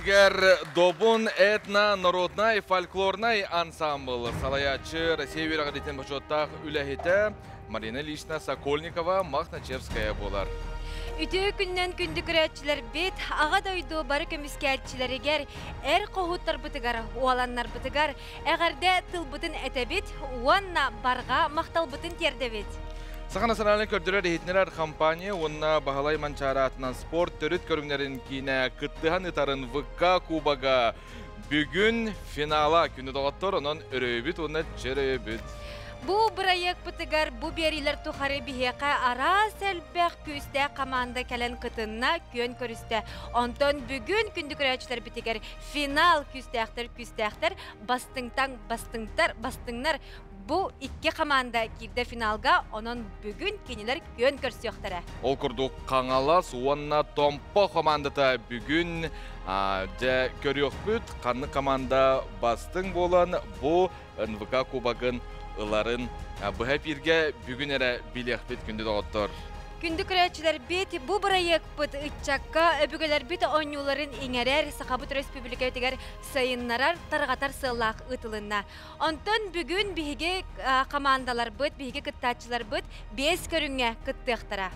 итигер Добун этно-народный фольклорный ансамбл салаячы Россия верағадетін бұжоттақ үләхеті Марина Лишна Сокольникова Махначевская болар. Үтігі күннен күнді күрәтчілер бет, аға дойду бары көміскәтчілерігер, әр қоғыттар бұтығар, уаланнар бұтығар, әғарда тыл бұтын әтәбет, уанна барға мақтал бұтын тердебет. Саха национальный көрдірер ехетнелер компания, онна бағалай манчара атынан спорт түріт көрімнерін кейіне күттіған ұтарын ВК Кубаға бүгін финала күні доғаттыр, онын үрейбіт, онын жерейбіт. Бу бұрайық бұтығар, бу берилер тұқары бігеқа ара сәлбәқ күсті команда кәлін қытынна көн көрісті. Онтон бүгін күнді көрәтшілер бітігер финал күстәқтір, бастыңнар. Бу икки команда кирде финалга, онон бүгін кенелер көн көрсіқтірі. Ол күрдік қаңалас, онна томпо командата бүгін де көріқ бүт, қанны команда бастың болан, бұ НВК Кубагын ыларын бұхап ерге бүгін әрі билек бет күнді доғыттыр. Күнді күрәтшілер бет, бұ бұрайық бұт үтчакка өбігілер бет оңюларын еңерер Сақабыт Республика өтігер сайыннарар тарғатар сылақ ұтылынна. Онтон бүгін бігі командалар бұт, бігі күттатшылар бұт, 5 көріңе күттіқтіра.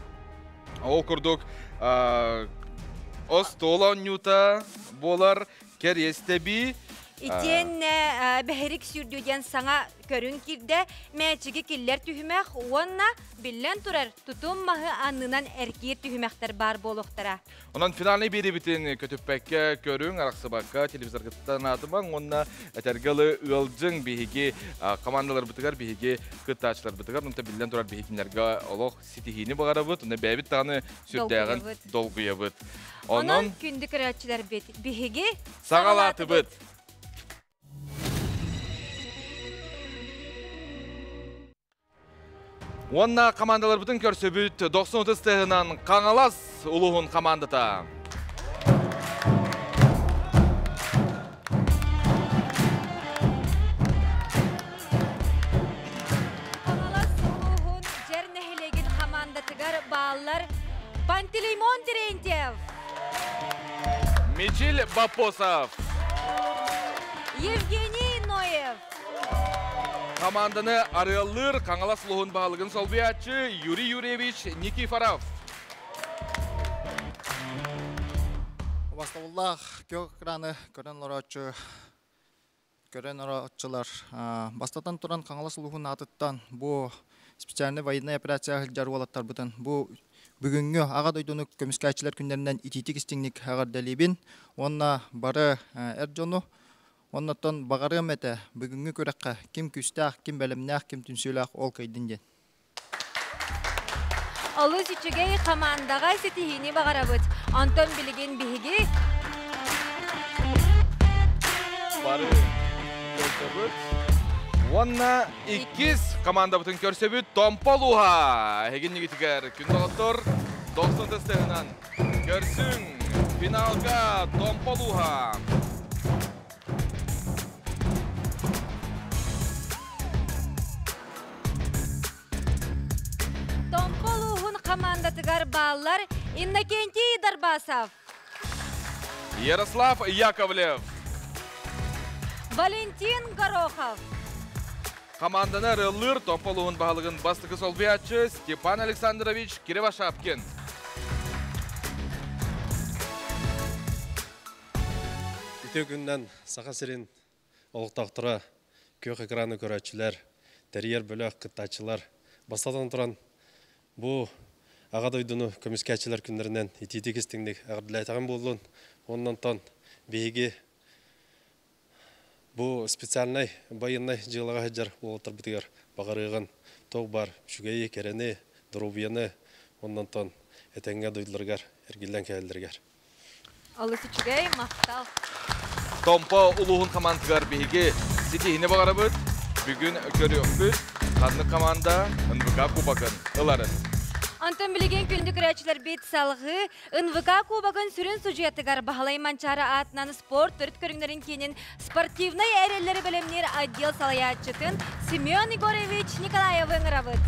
Ол күрдік Остола оңюта болар керестеби. Итен бәхерік сүрдуден саңа көрін кирде мәчігі келлер түйімәк, онна білен тұрар тұтым мағы анынан әркер түйімәқтер бар болуқтара. Онан финалны бері бітін көтіппәкке көрін, арақсыбаққа телевизорғыттан атыман, онна әтергілі ұлжың бейге командалар бұтығар, бейге күттачылар бұтығар, онта білен тұрар бейгенлерге олық сетихini бағара бұд, онна бәбіт тағыны сүрдәғін долғыя бұд. Онан күнді күрәтшілер бейге сағалаты бұд. Онна командалар бұтын көрсі бүт 90 тығынан қаңалас ұлығын командата. Қаңалас ұлығын жер нәхелеген командатығар бағалар Пантелеймон Терентьев, Мичил Бапосов, Евгений Ноев. Команданы арылыр қаңалас ұлығын бағалығын солбиятчы Юрий Юрьевич Никифоров. Бастауыллах көк краны көрін ұратчылар. Бастатан тұран қаңалас ұлығын атыттан бұл специальный военный операция жару алаттар бұтын. Бұл бүгінгі аға дойдуны көміскәтчілер күндерінен ититік істіңнік ағар дәлебін. Онна бары әрджону. Оннаттан бағарым әті бүгінгі көріққа кім күстәқ, кім бәлімнәқ, кім түнсіләқ ол көйдінден. Олы сүчігей командаға сетихini бағарабыд. Антон білген бігі. Бары көрсөбіт. Онна 2 команда бұтын көрсөбіт. Томполуға. Еген негетігер күн доғыттыр. 90 тестեղынан көрсің. Финалға Томполуға. Командатығар баллар Иннокентий Дарбасов, Ярослав Яковлев, Валентин Горохов. Команданы рылыр томполуын бағалығын бастығы солбиятчы Степан Александрович Киревашапкин. Үте күннен сақа сирин олықтақтыра көк экраны көрәтшілер, тәрiyер бөлік қыттачылар бастадан тұран бұл аға дойдуны көміскәтчілер күндерінен ититік істіңдік ағырдылайтаған болуын. Оннан тон бейге бұл специальный байыннай жылыға хаджар олытыр бітігер бағарығын тоқ бар шүгейі, керені, дұрубияны, оннан тон әтәңге дойдылырғар, әргелден кәлдіргер. Олы сүчігей, мақтал. Томпо ұлығын командығар бейге сетихini бағара бұд. Бүгін көрі өкпіт, қанны команда НВК Кубагын ұларын. Антон білеген күнді күрәтшілер бет салғы, НВК Кубагын сүрін сюжетігар бағалай манчары атынан спорт түрт көріңдерін кенін спортивный әрелері білімнер отдел салаятчытын Семен Егорович Николаевың равыд.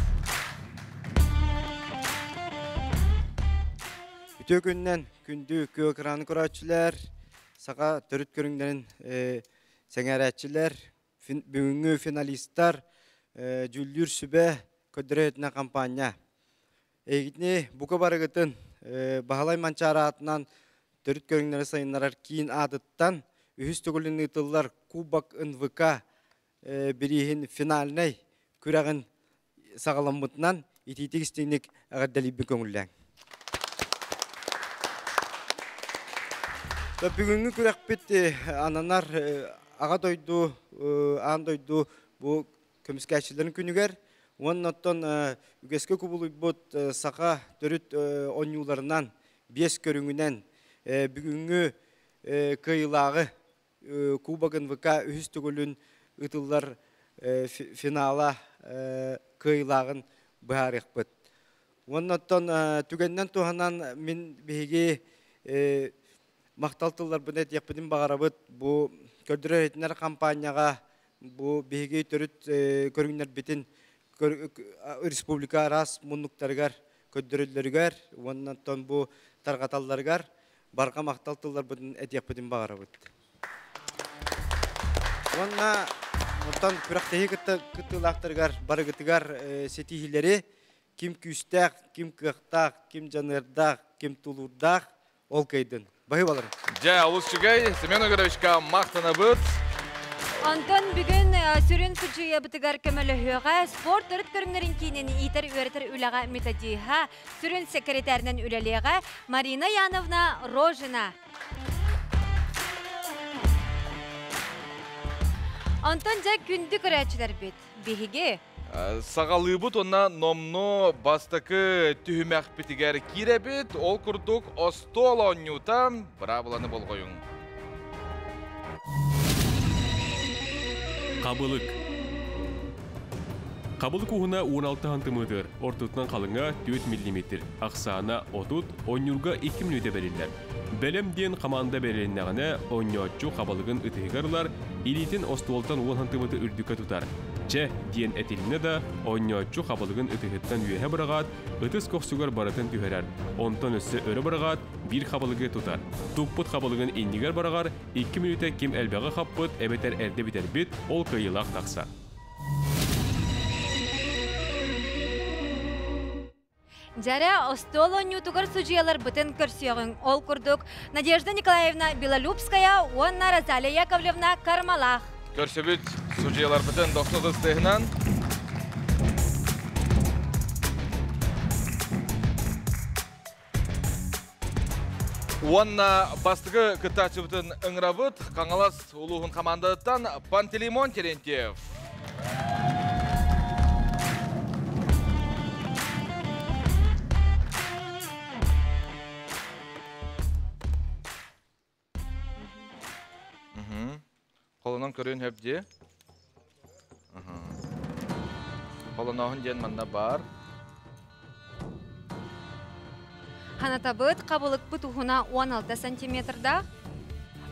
Үтө күннен күнді көк раны көрәтшілер, sağa törüt körünglerin sengəräçiler, бүгүнгү финалисттар, жүлдүр сүбе көдөрөтүнө кампания. Эгитне бука барыгытын Бахалай манчара атынан төрүт көрүңнөр сайыннарар кийин адыттан үһүс төгүлүн ытыллар Кубок НВК бирихин финалнай күрәгин сагаламмытынан ититик истиник агаддалибби көңүлләң. Бүгүнгү күрәкпет ананар ага дойду, андойду бу көмүскәчиләрнең күнүгәр. Оннан үгеске кубулуйбут сака төрүт онюларынан 5 көрүңүнен бүгүнгү кыйлагы Кубок НВК үһүс төгүлүн ытыллар финала кыйлагын баарыкпыт. Оннан түгеннен туханан мен биге макталтылар бунет яппытын багарабыт. Бу көрдүрөтүнөр компанияга бу биге төрүт көрүңнөр битин республика рас мунуктаргар көддөрөллөргөр, оннан тон бу таргаталларгар барга макталтылар бутун этияппытын багарабыт. Онна тон күрактеги кыттылактаргар барыгытыгар сетихилери ким күстак, ким кыктак, ким жанырдак, ким тулурдак ол кайдын. Бай балар. Жа улусчугай Семен Огоровичка мактанабыт. Антон бүгін сүрін сүрчуя бұтығар көміліғіға спорт түріт көріңдерін кейінен итер өретір үліға методиға сүрін секретарынан үлеліға Марина Яновна Рожина. Антон жа күнді көрәчілер бет. Бейге? Сағалыбыт онна номно бастакы түхімәқ бітігер кире бет, ол күрдік остол оннютам бравыланы болғойың. Қабылық. Қабылық уғына 16 сантиметр, ортытынан қалыңа 4 мм, ақсана 30, онюрға 2 минуте берілер. Бәлемден команда беріліннәғіне оньотчу қабылығын үтігарлар, илитін остуолтан 10 сантиметр үрдікі тұтар. Че ден әтіліне да оньотчу қабылығын үтігіттен үйе бұрағат, үтіс көксугар баратын түйерер. Онтан өсі өрі бұрағат, bir қабылығы тұтар. Тұқпыт қабылығын иннігер барағар, 2 минуте кем әлбәғі қаппыт, әбетер әрде бітер бит, ол қиылақ тақса. Жара остол онютугар судьялар бытын көрсөйгің ол күрдік. Надежда Николаевна Белолюбская, онна Розалия Яковлевна Кармалах. Көрсөбіт судьялар бытын 90 стегінен. Онна бастығы күттачы бытын ыңырабыт, қаңалас ұлығын командаттан Пантелеймон Терентьев. Қолынан көрін өпде. Қолынағын ден манда бар. Ханатабыт қабылық бұтуғына 16 сантиметрда,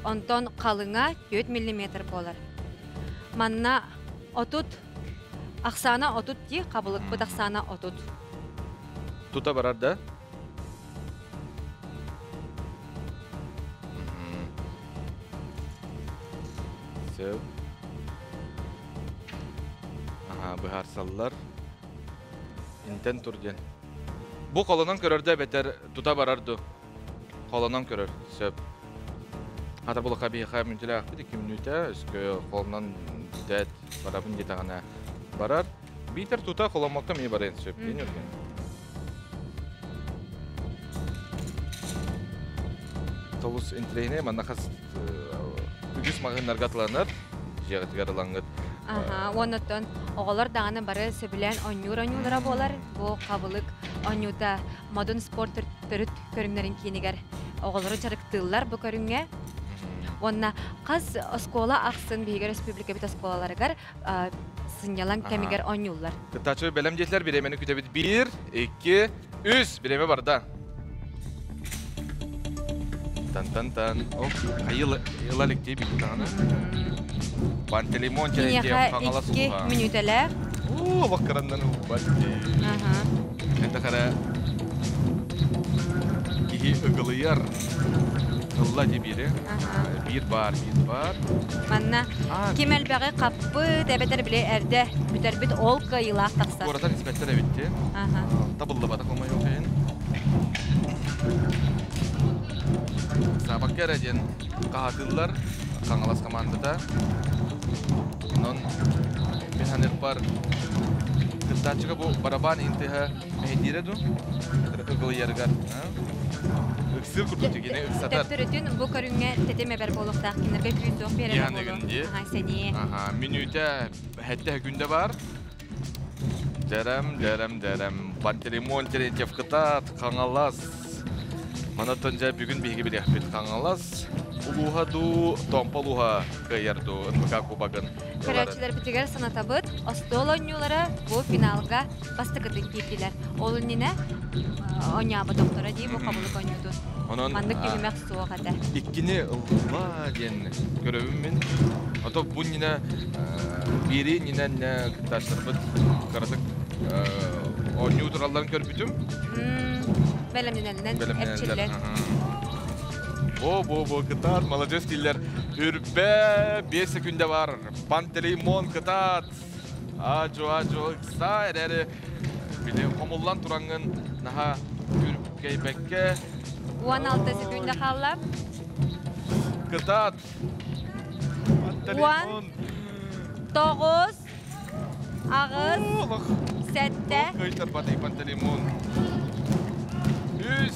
онтон қалыңа 4 мм болар. Манна отут, ақсана отут де, қабылық бұт ақсана отут. Тута барар да? Сөп. Бұхар салылар. Интен тұрден. Бұл қолынан көрерді бәтер тута барарды. Қолынан көрер. Сөп. Хата бұл қабиға мүнтілі ақпыды 2 минута. Үскі қолынан дәт барабын детағана барар. Бейтер тута қоламаққа мей барайын сөп. Ден өрген. Толус интрейне манна қас үгіс мағынларға тыланыр. Жеғітігер ұлаңғыд. Оннаттан оғалар дағаны бары сөбілен онюра болар. Бұл қабылық онюда модын спорт түріт көріңдерін кейінігер оғалары жарықтылар бұл көріңге. Онна қаз оскола ақсын бейгер республика бет осколаларығар сынялан кәмігер онюлар. Күттачы бәлем детлер біремені күтебет 1, 2, 3 біреме барда. Тан-тан-тан. Қайыл әліктей бейді тағаны. Пантелеймон Терентьев қаңала суға. 2 минутелер. Ваққарандан бәтті. Әнді қара кейі үгілияр. Hılla diye biri. Bir var. Manna kimel bağı kapı debeter bile erde müterbit ol kayılaq taqsa. Oradan hizmetler evitti. Tabıllı badak olma yok yani. Sabak gerecen kahatıllar Kangalas komandada. Non mehanet var. Kıtaçıga bu baraban intiha mehdire du. Ögül yergar. Iksır kurdu yine ıksatar. Teptürütün bu körünge teteme ber boluqtaq kinlerge küzdüq bereme Yani bolu. gündi. Seni. Minüte hette günde var. Derem. Pantelimon terentef kıtat Kangalas. Manatınca bugün bilgi bir yapıt Kangalas. Uluha du tompaluha kayardu ınmıka kubagın. Körәчеләр битегәр санатабыт, остол ойнюлары бу финалга бастыгытын киптиләр. Ол нине оняба доктора ди бу кабылык ойнуду. Мандык кемәк сугата. İkkini ılma diyen görevimmin. Ata bu nine biri nine ne taşlarıbıt karadık oynuyor duralların körpütüm. Belemlenenden erçiller. Bu kıtat malacağız diller. Ürbe 5 sekunde var. Pantelimon kıtat. Aco kısa eri. Bile homullan turangın naha ürbe bekke. 16 sekunda kallap. Kıtat. Pantelimon. 9 Ağız. 7 Kayıtlar batay pantelimon. 3,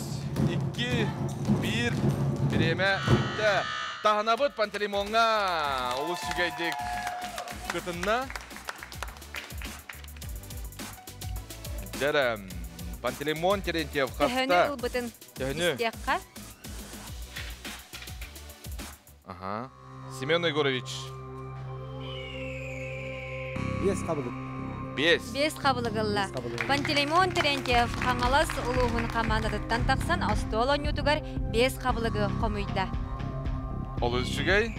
2, 1. Bireme de tahanabıt pantelimonga. Olus sügeydik kıtınna. Derem. Pantelimon terentyev hasta. Tehönü ılbıtın. Tehönü. İstiyakka. Aha. Semyon Egorovich. 5 kabılık. 5. 5 kabılıgılla. Pantelimon Terentyev Kangalas uluğun komandadıttan taqsan Astol oynutugar 5 kabılıgı komuyda. Olus sügey.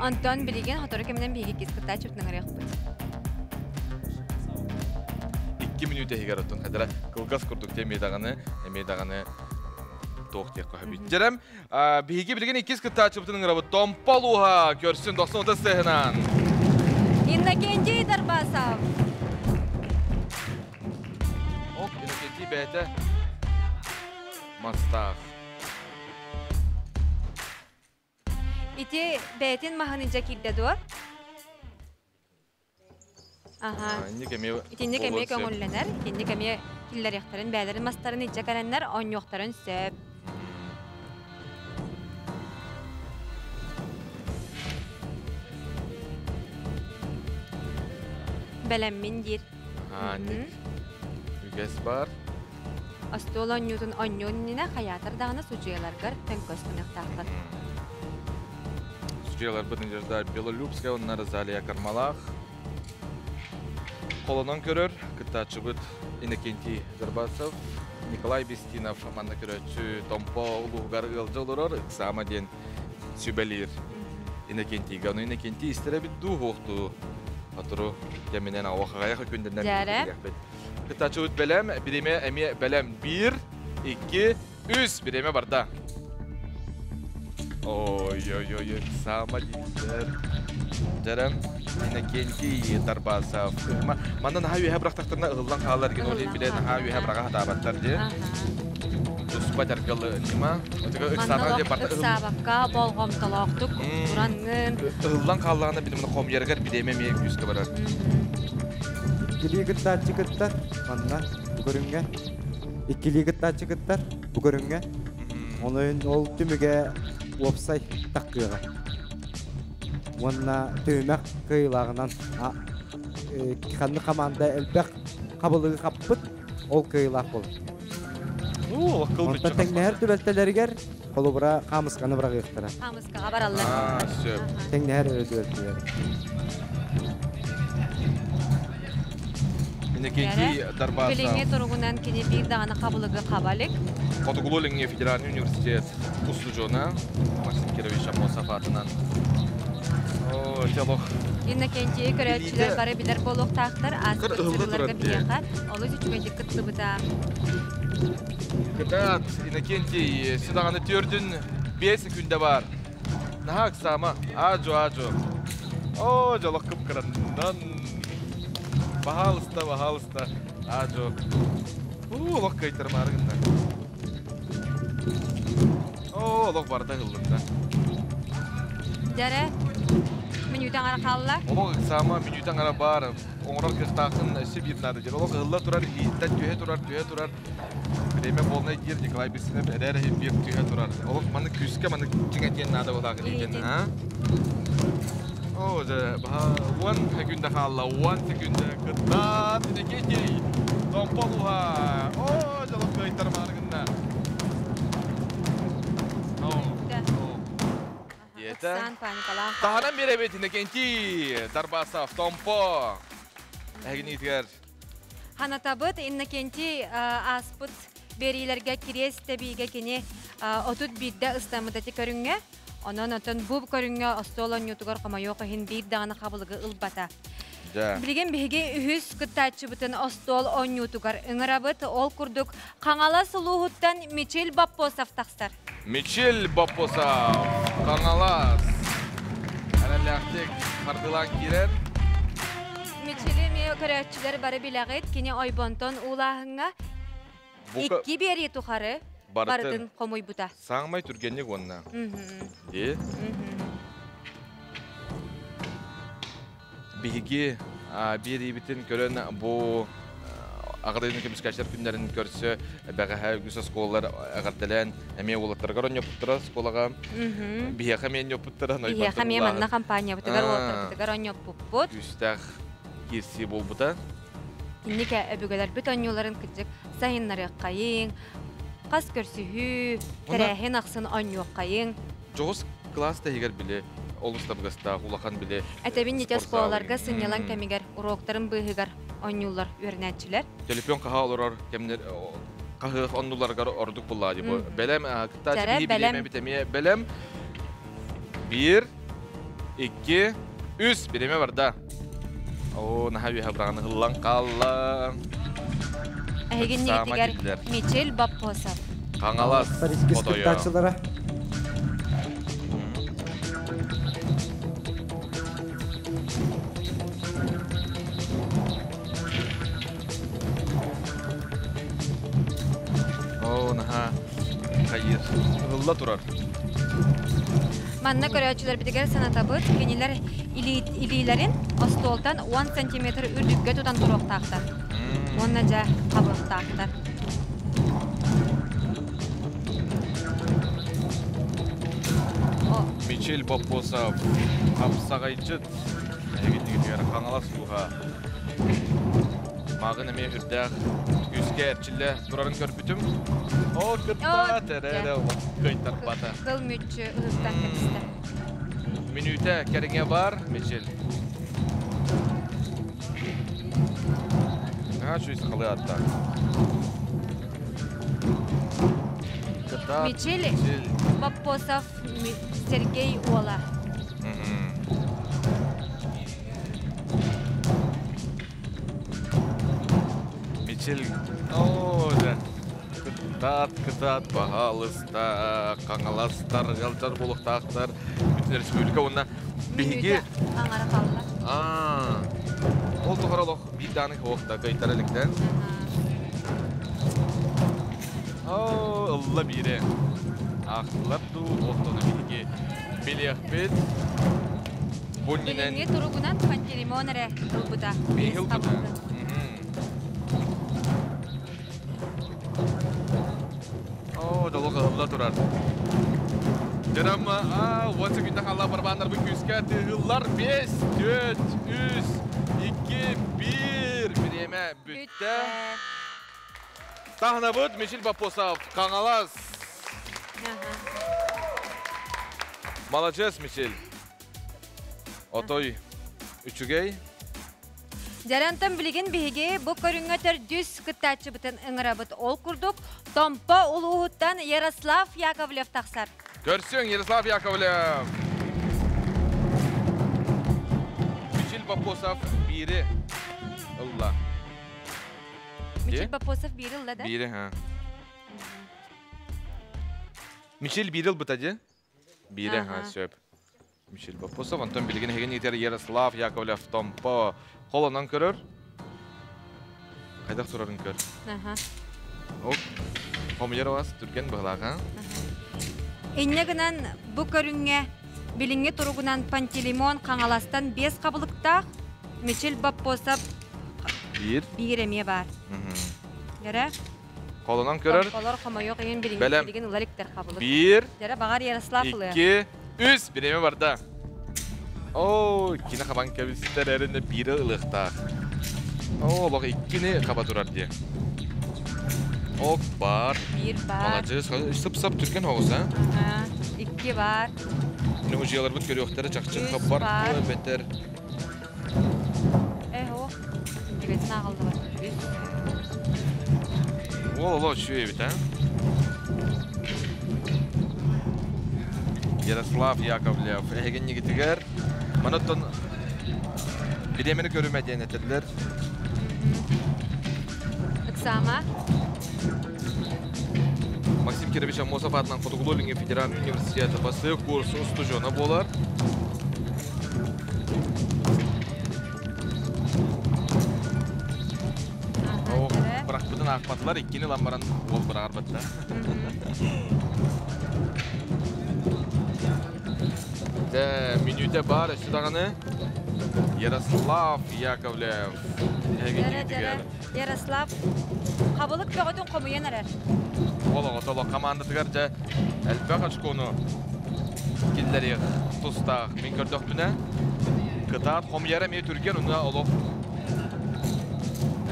Anton Biligen hatırı keminden bir kez kıta çöptün araya kıpıt. 2 minüte higar otun. Kadara kılgas kurduk temeydaganı toğtiyak kohabit. Jerem, bihigi bilgen 2 kıta çöptünün rabı Tompaluha görsün 90 sehnan. İnnekenci Darbasav. Ok, innekenci bete. Mastağ. İti betin mahanınca kilde dur. Aha. İtinni kemiye köngüllenir. İtinni kemiye killer yaktarın, beylerin mastarın içe karenler, on yoktarın söp. Belemmin dir. Nik. Üges var. Astol onyutun onyonine hayatar dağına sucuyalargar tönköz kınıqtaqlar. Sucuyalar bıdıncarlar Belolюбская, onlar Zaliya Karmalaq. Kolonon körür, kıtaçı bıd Inekenti Zarbasov, Nikolay Bestinov, amanda köröçü Tompo uluğgar ılcı olurur, ıksama den sübelir. Inekenti ganu Inekenti istere bir duh oğdu. Hatırı teminen ağaxaya hükündenden Jare. Kıtaçı bıd belem, birime emi belem 1, 2, 3 birime barda. Oy, ıksama dinler. Jarem, Inekenti Darbasov. Mandan ha yuha bıraktırtırına ığıldan kağlar gen olay bile ha yuha bırağa hatabatlar diye. Uspa dergalı nima. Mandan ıksabakka bolğom talaqtık, durangın. Iğıldan kağlarına bilimini kom yerger bideme meyek yüzke barar. İkili gıtta çıkıttar. Manna bu görünge. İkili gıtta çıkıttar. Bu görünge. Onun ol tümüge website takıga. Manna tümek kıyılağından kanlı komanda elbek kabılığı kapıt ol kıyılaq bol. Akıl Ondan bütçe. tekneher tübelteleriger kolu bura kamıskanı bırak yıktıra. Hamıska haber Allah. Söp. Tekneher öyle tübelteler. Inekenti Darbasov. Bilinge turğunan kini bir dağına kabılığı kabalik. Fotogulolingye Federal Üniversitet Uslucona. Maksim Kirovich Mosafatınan. Telok. İnnekenci körəçilər bara bilir boluq taqtar az Kır ığıldı sırlarga durad diye. biyaqa. Olu üçüncü kıtlı bıda. Kıtat Inekenti Sidağını tördün 5 sekünde var. Naha aksama. Ajo. Oo, jolok kıpkırından. Bahalısta. Ajo. Olok kaytarım argında. Olok barda hıllında. Jere, minüten ara kallar. Olok aksama minüten ara bar. Oңрак кыстакын сибир нады жер. Олок ылла турар, иттен түйе турар. Биреме болнай жер Николай Бесинов эрер бир түйе турар. Олок маны күскө маны жиңетен нады болак экен, а? О, же ба 1 секунда калла, 1 секунда кыттан дегети. Томполуха. О, жолок кайтар маргында. О. Ета. Сан паникала. Таханан беребетине кенти. Дарбасов Томпо. Әгінетігер. Ханатабыт иннакенти аспыт берилерге кирес тебиге кені отут бидде ыстамыдати көрүнгө. Онон отон бу көрүнгө остолон ютугар камайока хин бир дагана кабылыгы ылбата. Билген биге үһүс кыттачы бутын остол он ютугар ыңырабыт ол курдук каңала сулуһуттан Мичел Баппосов такстар. Мичел Баппосов. Каңалас. Әрәләқтек қардылан кирер. Мичели ме көрәтчилер бары билагет кини ойбонтон улаһыңа икки бери тухары бардын комой бута. Саңмай түргенник онна. Биги бери битин көрөн бу агырдын кемискачтар күндөрүн көрсө багы күсө сколлар агырдалан эме улаттарга роньоптура сколага бияха мен ёптура ной бияха мен манна компания бутагар улаттарга роньоппут үстәх кирси болбута. Иннеке өбүгөлөр бүт оньоларын кыжык сайыннары кайын, кас көрсүһү, терәһен аксын оньо кайын. Жогус класста егер биле, олустабгаста улахан биле. Әтәбин нете сколаларга сынялан кемигер уроктарын быһыгар оньолар үрнәтчилер. Телефон каха олорор, кемнер кахы оннуларга ордук булла дип. Белем кытта билеме битеме белем. 1 2 3 биреме бар да. О, нахаби хабраны хыллан қалла. Әйген негетігер Мичел Баппосов. Қаңалас фотоя. О, наха қайыр. Хылла тұрар. Манна көрәчүләр битегәр санатабыт, кенеләр илиләрен остолтан 10 см үрдүккә тутан туроктактар. Онна жа кабыктактар. Мичел Баппосов капсагайчыт. Әгетигер каңалас суга. Магын эме үрдәк үскә әрчилле турарын көрбүтүм. О, кытта терәдә кайтар бата. Кыл мүччү ыстан кепсте. Минута кереңе бар, Мичел. Шуйс қалы атта. Мичел Баппосов Сергей Ола. Мичел, о, да. Кытат, бағалыста, қаңаластар, ғалжар болуқтақтар. Бүтін республика онына бейге... Аңара қалдар. Ол тұғыралық биданы қоқта қайтар әліктен. Ұлла бире. Ақылапты оқтаны бейге. Белеқпет. Белеңе тұрғынан пантеримонары ұлбыда. Бейге ұлбыда. Долуға ұлла тұрар. Жарама, 10 секунда қала барбандар бұл күске тығылар. 5, 4, 3, 2, 1. Біреме бүтті. Тағына бұд, Мичел Баппосов, қаңалас. Молодец, Мичел. Отой, үчігей. Жарантан білген бейге бұл көріңгетер дүс күттачы бұтын ыңырабыт ол күрдік. Томпа ұлуғыттан Ярослав Яковлев тақсар. Көрсің, Ярослав Яковлев. Мичел Баппосов бири ұлла. Мичел Баппосов бири ұлла да? Бири, ха. Мичел бири ұл бұтады? Бире сөп. Мишель Бапосов, Антон Билигин хеген етер Ярослав Яковлев Томпо. Қолынан көрір. Қайдақ тұрарын көр. Қомылер оғас түрген бұғылаға. Иннегінен бұ көрінге біліңе тұрғынан Пантелеймон қаңаластан 5 қабылықтақ Мишель Бапосов 1 еме бар. Жәрі? Қолынан көрір. Қолар қома жоқ, ең білген ұларіктер қабылық. 1, Жәрі бағар Ярослав ұлы. 2, 3, 1 еме барда. Оу, кені қабан кәбістер әрінде 1 ұлықтақ. Оу, лоқ 2-ні қаба тұрар де. Оқ бар. 1 бар. Малажыз, сып-сып түрген оғыз, 2 бар. Нүгі жиялар бұд көрі оқтары жақшыққа бар. Бәттер. Оқ. Үндігетін ағылды бар. Ол, шүйе бет, Ярослав Яковлев. Әген негітігер. Манаттон біремені көрі мәден әтірлер. Үксама. Максим Кирович Амосов атынан Фотоглолинге Федеральный университеті басы курсы студиона болар. Бірақ бұдан ақпатылар, 2-ні ламбаран ол бір арбатта. Менюде бар, үстідағаны Ярослав Яковлев. Ярослав, қабылық бөғітін қомыйен әрер. Олығы командатығар жа әлбәқ ашқоны келдері тұстақ мен көрдіқ бүні. Қытат қомыяры ме түрген ұна олық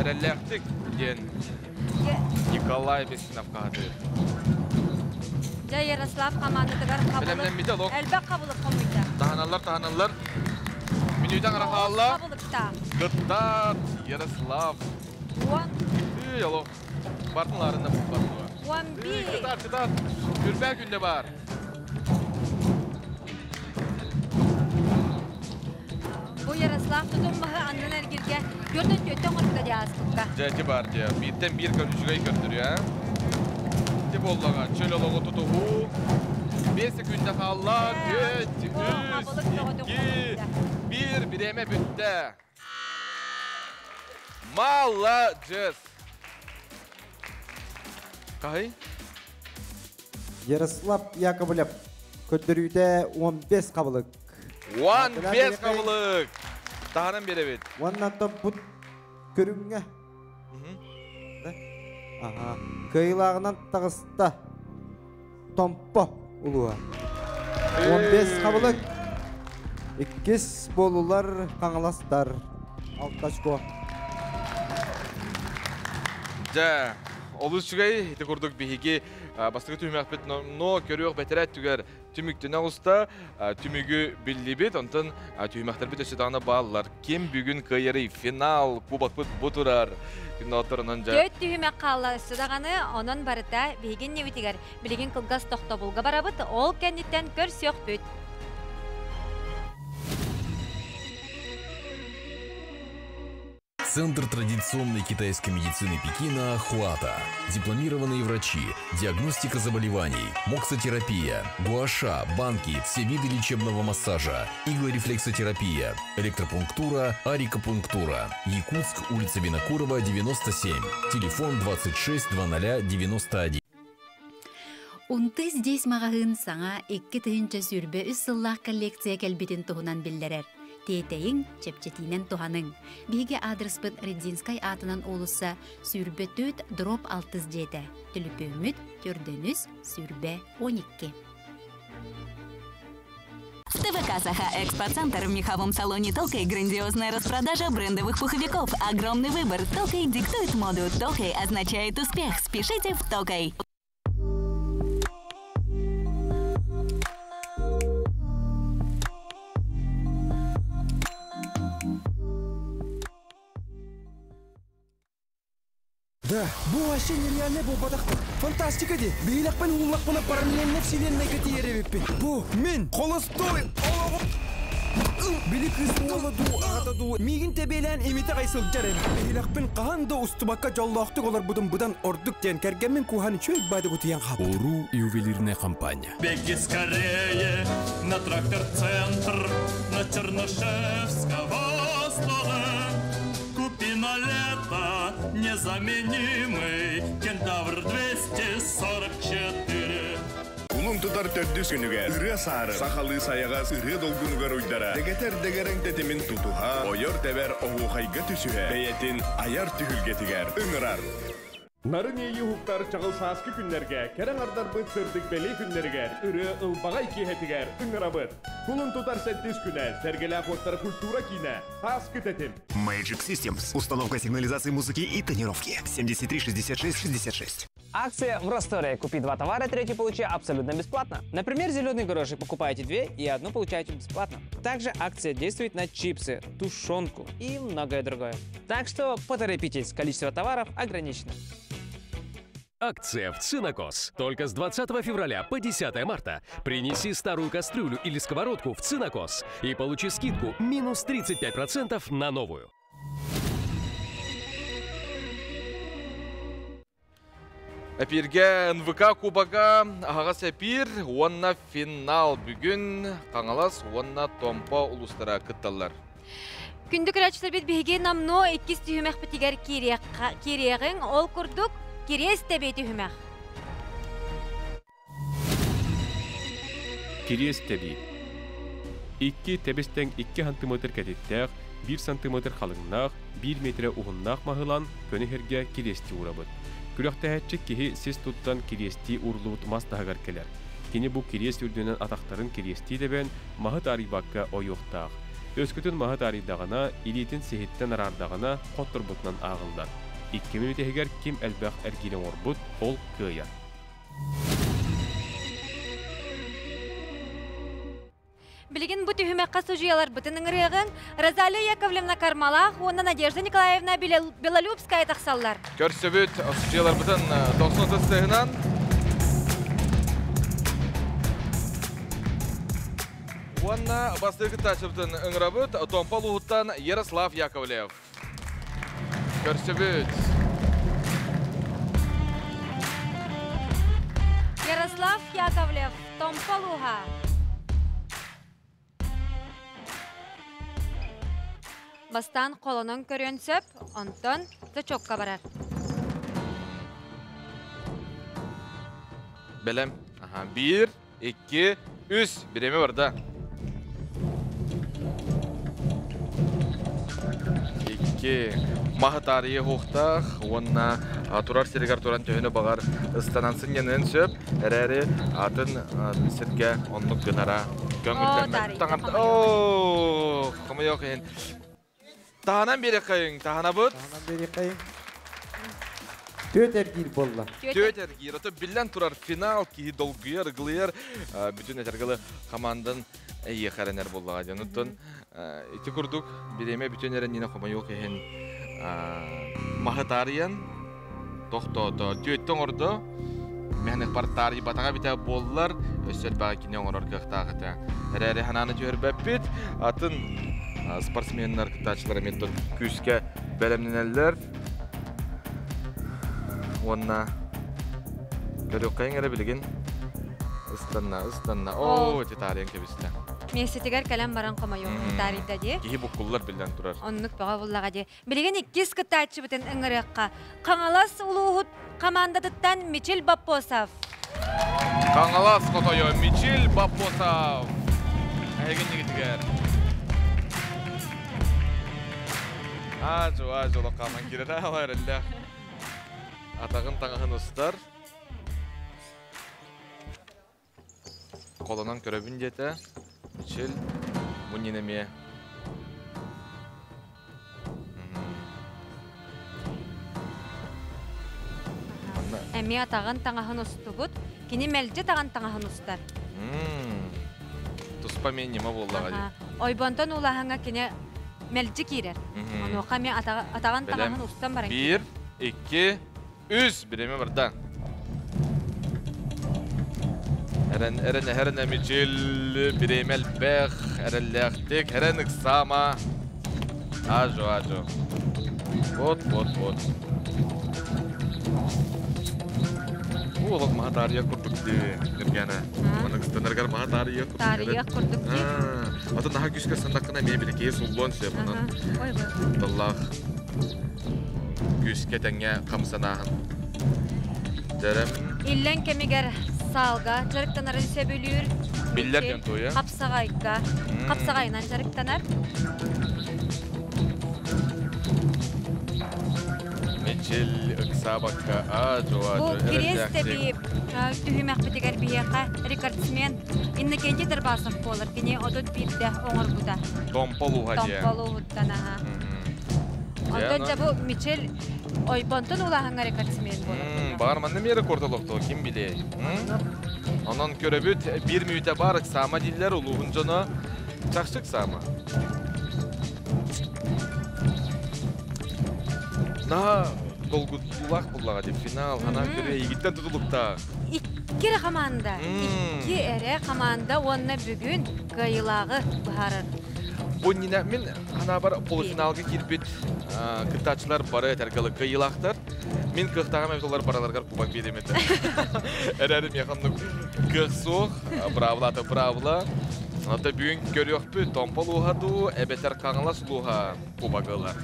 әрәләқтік ден Николай Бесінов қағатыр. Жа Ярослав командатығар қабылық әлбәқ қабылық қомыйда. Тағаналар. Менюден арақалла. Қабылықта. Қытат Ярослав. Олық бартынларында бартынлар. 11. Çıtar. Gülber günde var. Bu Yaroslav tutunmağı andın ergirge. Gördün ortada yazdıkta. Ceci var diye. Birden bir görücügeyi gönderiyor. Tip ollağa. Çöl olağı tutuğu. 5 günde kalla. 3, 2, 1. Bireme bitti. Malacız. Kahi? Ярослав Яковлев көндөрүүтэ 15 кабылык. 15 кабылык. Тағанын беребет. Оннан бұд көріңе. Кыйлагынан тағыста Томпо улуа. 15 кабылык. 2 болулар қаңыластар. Алташко. Жа. Олыс жүгей, еті көрдік бейге бастығы түмек бет, но көріғ бәтірәт түгер түміктен ауыста түмігі білді бет, онтын түмектер бет өсі дағына бағылар. Кем бүгін көйері финал кубак бұт бұтырар. Төт түмек қалла өсі дағаны, онын барыта бейген невітігер, білеген қылғас тоқта болға барабыт, ол кәндеттен көр сөк бүт. Центр традиционной китайской медицины Пекина «Хуата». Дипломированные врачи, диагностика заболеваний, моксотерапия, гуаша, банки, все виды лечебного массажа, иглорефлексотерапия, электропунктура, арикопунктура. Якутск, улица Винокурова, 97. Телефон 26 00 91. Унты здесь магазин саңа 2 тыгынча сүрбе 3 сыллах коллекция кәлбетін туғынан білдерер. Тетейін чепчетинен туғаның. Биге адрес бұд Редзинскай атынан олыса сүрбе 4 дроп 6 жеді. Түліпі үміт түрденіз сүрбе 12. В ТВК «Саха Экспоцентр» в меховом салоне «Толкай» грандиозная распродажа брендовых пуховиков. Огромный выбор. «Толкай» диктует моду. «Толкай» означает успех. Спешите в «Толкай». Да, bu вообще нереальный bu батақты. Фантастика де. Бейлақпен уңлақпына параллельно вселенной катиеревеппен. Bu, мен, қолы стой. Bili kız oğlu du, ağata du. Migin tebelen emite kaysıl jarem. Hilakpin qahan da ustubakka jollaqtık olar budan orduk den kergemin kuhan çöy bade gutiyan hap. Ору ювелирная компания. Беги скорее на трактор-центр на Чернышевского слова. Купи на лето незаменимый Кентавр 244. Улун тутар төрдүс күнүгө ыры сары сахалы саягас ыры долгунугар уйдара дегетер дегерең тетимин тутуха ойор тебер оғуқайга түсүхе бейетин аяр түхүлгетигер ыңырар. Нарын ейі хуқтар чағыл саскы күннерге, керен ардар бұд сырдық бәлей күннергер, үрі ұлбағай кейхетігер, үңіра бұд. Күлін тұтар сәттіз күнә, сәргелі ақуаттар культура кейіне, саскы тәтім. Magic Systems. Установка сигнализации музыки и тонировки. 73-66-66. Акция в Росторе. Купи 2 товара, 3 получи абсолютно бесплатно. Например, зеленый горошек. Покупаете 2 и 1 получаете бесплатно. Также акция действует на чипсы, тушенку и многое другое. Так что поторопитесь, количество товаров ограничено. Акция в Цинокос. Только с 20 февраля по 10 марта. Принеси старую кастрюлю или сковородку в Цинокос и получи скидку минус 35% на новую. Әпирге НВК кубага ағас әпир, онна финал бүгін қаңалас, онна томпа ұлыстара күтталар. Күнді күрәтшілер бет бейге намно 2 түйімәқ бітігер кереғің ол күрдік керес тәбейті хүмәқ. Кирес тәбей. 2 тәбестен 2 сантиметр кәдеттәқ, 1 сантиметр қалыңнақ, 1 метр ұғыннақ мағылан көнігерге киресті урабыд. Күрәқтәһәтчі кеһи сез туттан кирести урлуут мастаһагар келер. Кини бу кирес үрдүнен атақтарын кирести дебен махыт арибакка ойуқтақ. Өскөтін махыт аридағына, илитин сехиттен арардағына қоттыр бұтынан ағылдар. 2 минут егер ким әлбәқ әргелен орбут, ол кыя. Білген бұт үйімәққа сұжиялар бұтының рығын Розалия Яковлевна Кармалақ, оны Надежда Николаевна Белолюбская тақсалар. Көрсі бүт сұжиялар бұтын 90 сығынан. Онна бастығы тачы бұтын ұңыра бұт, Томпал ұғыттан Ярослав Яковлев. Көрсі бүт. Ярослав Яковлев, Томпал ұға. Бастан қолының көрен сөп, онтон зачокка барар. Білім. 1, 2, 3. Біреме барда. 2. Махы тарихи хоқтақ. Онна турар серегар туран төхіні бағар ұстанансын енін сөп. Әрәрі атын сірге онлық гынара. Ооо, қымы yok ең. Тағанан бері қайың, тағана бұд? Тағанан бері қайың. Төт әргейір болла. Төт әргейір. Оты білден тұрар финал, кейі долгүйер, ғылыер. Бүтін әтергілі қамандың еқаренер боллаға ден. Ұттын, еті күрдік, біреме бүтін әрін нені қомай оқ ең мағытариян. Тоқты, төттің ұрды. Мәнік бар тарихи батаға біті болылар. Өсел баға кене оңыр ұрқықтағыты. Әрәрі хананы түйір бәппет. Атын спортсменнер кытачылар меттон күскә бәлемненәләр. Онна көрөккәң әрі білген. Ыстанна. О, тетариян кебісті. Месетігер кәлем баран қомайу тарихда де. Кейі бұққылар білден тұрар. Оннық баға бұллаға де. Білген 2 кытачы бітін үңіріққа. Қаңалас ұлуғыт командадыттан Мичил Баппосов. Қаңалас қотойо Мичил Баппосов. Әйген егітігер. Ажу, лақаман керер алар әлі. Атағын таңағын ұстар. Қолынан көрөбін деті. Мичил, мұнинеме. Әме атағын таңағын ұсты бұд. Кені мәлді тағын таңағын ұстар. Тұспа мен нема болдаға де. Ойбонтан ұлағыңа кені мәлді кейрер. Оныға мен атаған тағағын ұстан баран. 1, 2, 3. Біреме барда. Eren emicil biremel bek, erellektik, eren iksama. Ajo. Bot. Bu olak maha tarihe kurduk diye. Nirgana. Bana kıstanırgar maha tarihe kurduk. Tarihe kurduk diye. Ata daha güçke sandakına mebileke sullon şey bunun. Allah. Güçke tenge kamsanahın. Derem. İllen kemiger salga, jarıktanarın sebülür. Biller yöntu ya. Kapsagayga. Kapsagaynan jarıktanar. Meçil ıksabakka ajo. Bu kireste bir tühümek bitiger bir yaka rekordsmen. İnne kenci derbasaf olur. Kine odot bir de oңor buda. Tompolu hadi. Tompolu hutanaha. Ondan da bu Michel oybontun ulahanga rekordsmen olur. Bağır manda mi rekordoluktu kim bile. Ondan köröbüt bir müte barık sama diller uluğuncana çakşık sama. Daha dolgutulak bullağa de final hana göre yigitten tutulukta. İki komanda. İki ere komanda onna bugün gayılağı baharır. Bu nine min hana bar polofinalga kirpit kıtaçlar bara tergalı gayılaktar. Min kıhtağım evdolar baralargar kubak bedemeti. Ererim yakınlık kıhsuq, bravla. Hatta bugün görüyor bu tompal uğadu, ebeter kanılas uğha kubagılar.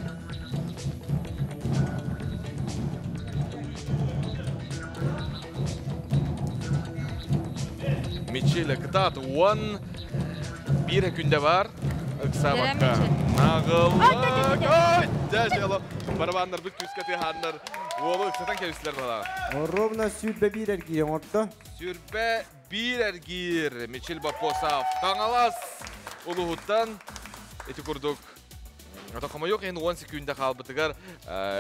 Michele kıtat bir günde var. Iksabakka. Nağıllık. Cəşələ. Barbanlar bu küskəti hanlar. Oğlu ıksatan kəvislər bala. Rovna sürbe bir ergiyen orta. Sürbe bir ergir. Michel Baposov. Kangalas. Uluhuttan. Eti kurduk. Ata kama yok en 10 sekunda kalbıtıgar.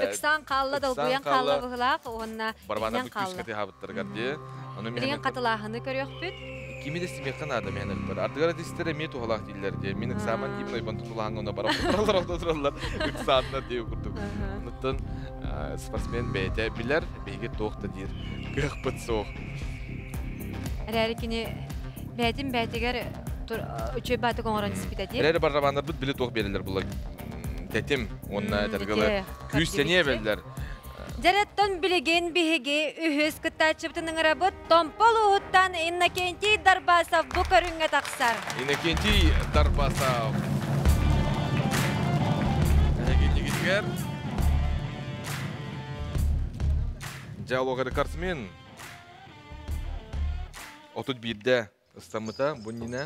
Iksan kalla da uyan kalla bıhlaq. Onna barbanlar bu küskəti habıttırgar diye. Bilen katılahını görüyor büt. Kimi de simekan adam yani var. Artık arada istere mi tuhalak diller diye. Min iksaman gibi oyban tutulağın ona paralar otururlar. İksanla diye kurduk. Ondan sportsmen BT bilir. Bege tohta diyor. Gıhpıt soğuk. Ererikini BT'ger üçü batı konğran ispita diye. Erer barrabanlar bu bile toh verirler bunlar. Tetim onunla tergalı. 100 seneye verdiler. Jaretton bilegen bihege ühüs kıtaçıptının rabot tompolu huttan innakenti darbasav bu körünge taksar. Innakenti darbasav. Innakenti gitger. Diyaloga rekordsmen. 31'de İstanbul'da bu nine.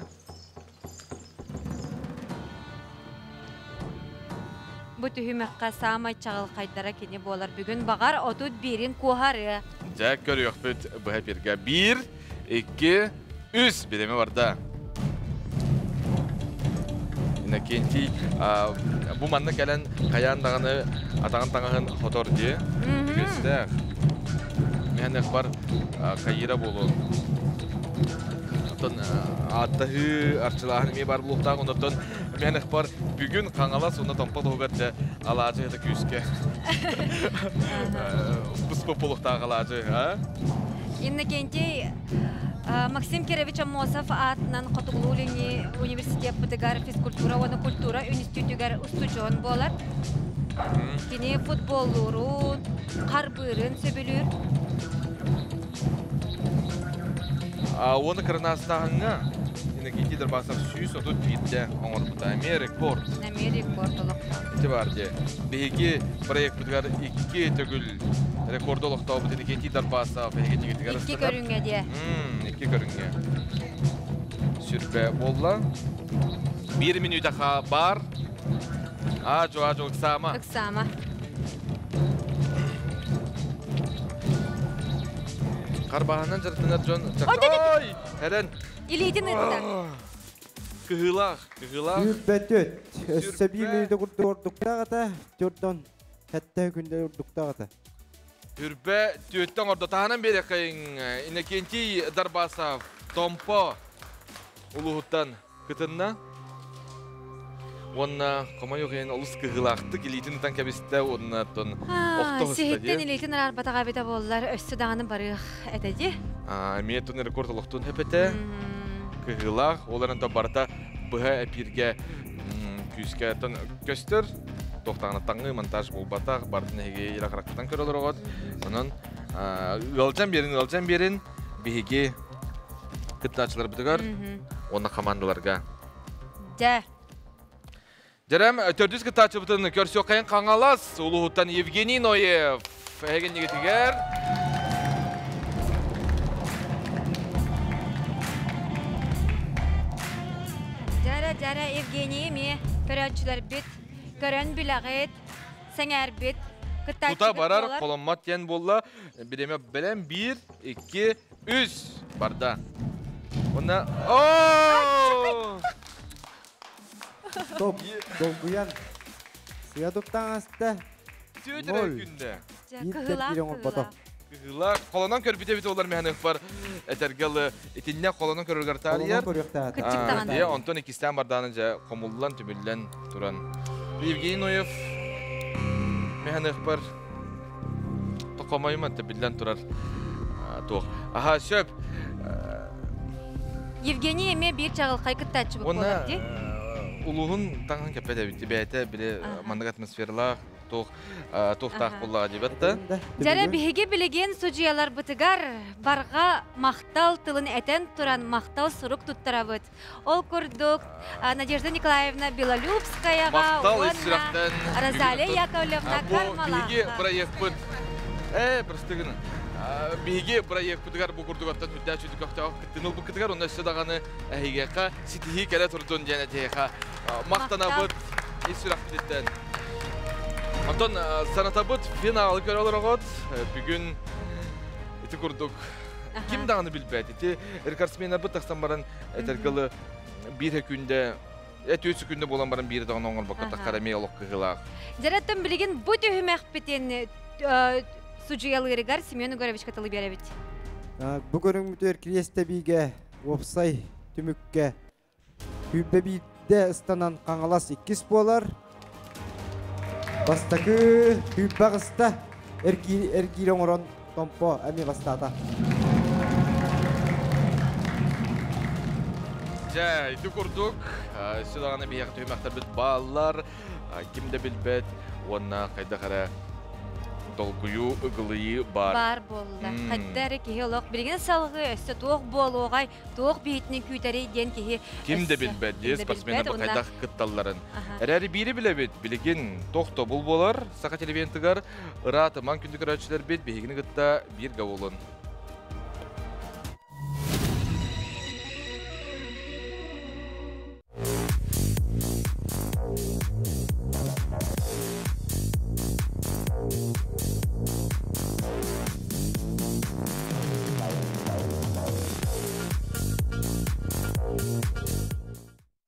Bu tühümekka sama çağıl kaydara kini bolar bugün bağar 31'in kuharı. Jack görüyor bu hep birge. 1, 2, 3 birimi var da. Yine kenti bu manna gelen kayan dağını atağın tağın fotor diye. Göster. Mehanek var kayıra bolu. Attahı arçılahını mi var buluqtağın ondan mehanek var bugün kangalas onda tompal hoğatça alacı ya da küske. Bıspı buluqtağın alacı. Yine kenti Максим Керевич Амосов атынан Котугулуни университет бытыгар физкультура, оны культура институтугар устучон болар. Кини футболлурун, карбырын сөбүлүр. Оны кырнастағыңа, инекетидер басар сүйіс, оты бейді оңыр бұта. Америкпорт. Америкпорт олық. Эти бар де. Бейге проект бұтығар 2 төгіл рекорды олықтау бұты инекетидер басар. 2 көрінге де. 2 көрінге. Сүрбе болла. 1 минута бар. Ажо, ықсама. Ықсама. Қарбағаннан жарықтанар жон. Ой! Әрін. Илейтін ұтта. Кығылақ. Сүрбәтөт. Өссі бір минуты құрды ордықтағыта. Жордан әтті күнде ордықтағыта. Үрбе төттің орда тағынан бері қайын. Инекенти Дарбасов, Томпо, Улуғыттан күтінна. Онна, қомай оғайын олыс кығылақты келейтін ұтан кәбесті онна тұн оқты ғысты де. Сехеттен илейтін арбатаға бета болылар өссі дағаны барық әтәде. Метон рекорд олықтың хепете. Кыгылақ, оларын да барда бұға әпирге күйіске көстір. Тоқтағына таңғы монтаж болбатақ, бардың әйге ирақырақтан көрілер оғад. Оның ғалжан берін бейге күттачылар бұдығар, оны командаларға. Жарам, 400 күттачы бұтын көрсе қайын қаңалас, ұлығыттан Евгений Ноев. Әйген негетігер. Жара Евгений ме көрәнчілер бет, көрән білағет, сәңәр бет, Тута барар, қолымат ен болла, біреме білем 1, 2, 3 барда. Оны... Топ, бұян. Сия топтан асты. Сөйдірі күнді. Кыгылар, қолынан көр бите-бите олар мәханық бар. Әтергелі, етінне қолынан көрілгер тарияр. Онтон ikisten bardanınca komullan tümüllen turan. Evgeny Noyev мәханық бар. Тоқамайым әтті білден тұрар. Аха, сөп. Евгений еме бір чағыл қайқыттачы бұл болар, де? Улуғын таңын кәппәді бітті бәйті, білі мандық атмосфералар. Тоқтақ бұлға дебетті. Жәрі бігі білеген судьялар бұтығар барға мақтал тылын әтен тұран мақтал сұрук тұттыра бұд. Ол күрдік Надежда Николаевна Белолюбскаяға, Мақтал Розалия Яковлевна Кармалақты. Бігі проект бұд. Бірістігін. Бігі проект бұтығар бұл күрдік аттан үдді әчуді көқтауық күттінул бұл күтігар. Онда сөдағаны әйгеқа сетігі кәрі тұрдың және тейқа. Мақтана бұд. Есірақ бүдеттен. Антон, санатабыт финалы көрі олар оғад. Бүгін еті күрдік. Кім дағыны білбәді? Еті әркарсменер бұт тақсан баран әтергілі бір күнде, өтсі күнде болан баран бір дағын оңыр бақытта қарамей олық қығылақ. Жараттан білген бұт өйімәқ бітен судьялығырығар Семен Угарович қатылы бәрі біт. Бұл көрің мүтер кіресті бейге, опсай түмікке, күйбе бейді ұстанан қаңалас 2 болар. Бастакы хүппағыста әргейін оңырын томпо әме бастата. Жәй, күрдік. Сөдағаны бейяқ түймәқтар біт балалар. Кімді білбет, онына қайда қара долгую ұғылыйы бар. Бар болды. Қайттары кеге олық. Білген салғы өсті тоқ бол оғай, тоқ бейтінің күйтәрі ден кеге. Кімді білбет, спортсмені бұл қайдақ күтталларын. Әрәрі бейрі білебет, білген тоқты бұл болар. Сақа телевентігар, ұраты маң күнді көрәтшілер бет, бейгіні күтта бір ғауылын.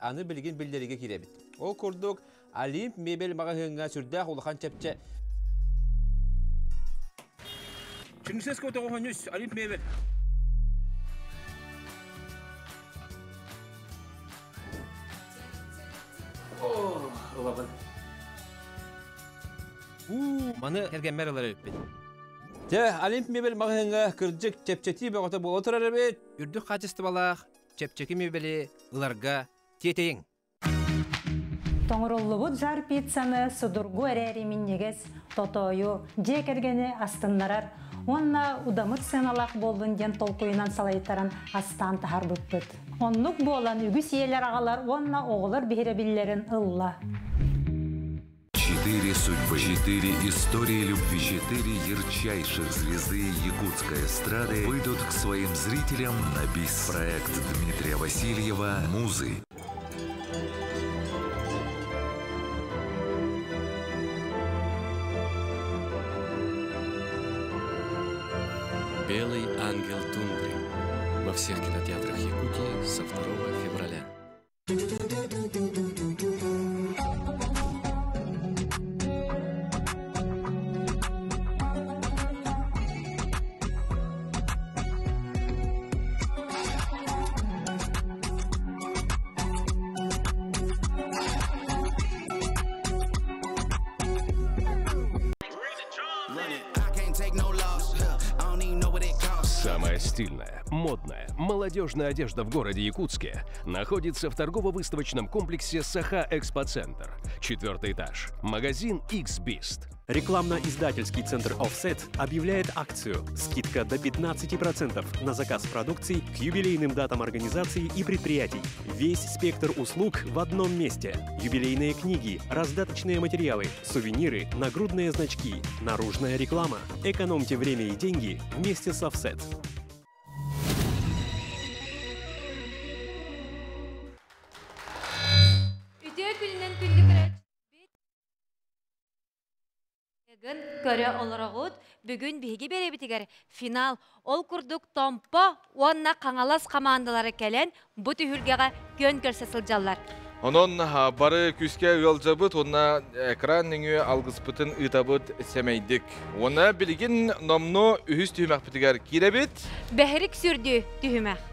Аны білген білдеріге керебет. Ол күрдік Олимп мебел мағағыңға сүрдәқ олыған чәпче. Чингисеппский отоғыған үс, Олимп мебел. Олабын. Маны кәргенмер алар өппен. Олимп мебел мағағыңға күрдік чәпчеті бәғыты бұл отырар өбет. Үрдік қачысты балақ, чәпчекі мебелі ұларға Тетейін. Тоңырылыбыт жар пиццаны судургу әрәрі миннегес тотойу, жекергені астыннарар, онна удамыт сеналақ болдың ден толкуынан салайтаран астан тахар бұппыт. Оннук болан үгіс елер ағалар, онна оғылар бейребиллерін ылла. 4 судьбы, 4 истории любви, 4 ярчайших звезды якутской эстрады выйдут к своим зрителям на бис. Проект Дмитрия Васильева «Музы». «Белый ангел тундры» во всех кинотеатрах Якутии со 2 февраля. Самая стильная, модная, молодежная одежда в городе Якутске находится в торгово-выставочном комплексе «Саха-Экспоцентр». 4-й этаж. Магазин X-Beast. Рекламно-издательский центр Offset объявляет акцию «Скидка до 15% на заказ продукций к юбилейным датам организаций и предприятий». Весь спектр услуг в одном месте. Юбилейные книги, раздаточные материалы, сувениры, нагрудные значки, наружная реклама. Экономьте время и деньги вместе с Offset. Көрө олорогут бүгүн биги беребитигер финал ол курдук томпо уанна каңалас командалары келен бу түһүлгеге көн көрсө сылжаллар. Онон бары күске ылжабыт, онна экран неңі алгыспытын ытабыт семейдик. Онна билигин номну үхіс түймәк бітігер киребит. Бәхірік сүрді түймәк.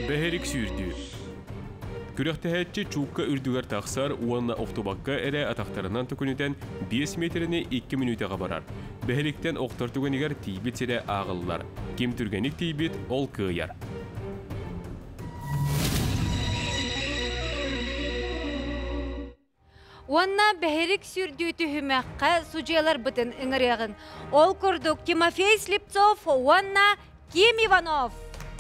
Бәхірік сүрді. Күрәқтәһәтчі чуққа үрдігер тақсар уанна оқтубаққа әрі атақтарынан түкінітен 5 метріне 2 минутаға барар. Бәхіріктен оқтар түгенігер тейбет сере ағылылар. Кем түргенік тейбет ол күйер. Уанна бәхірік сүрді түймәкқа сужиялар бұтын ыңырығын. Ол күрдік Тимофей Слепцов, уанна Ким Иванов.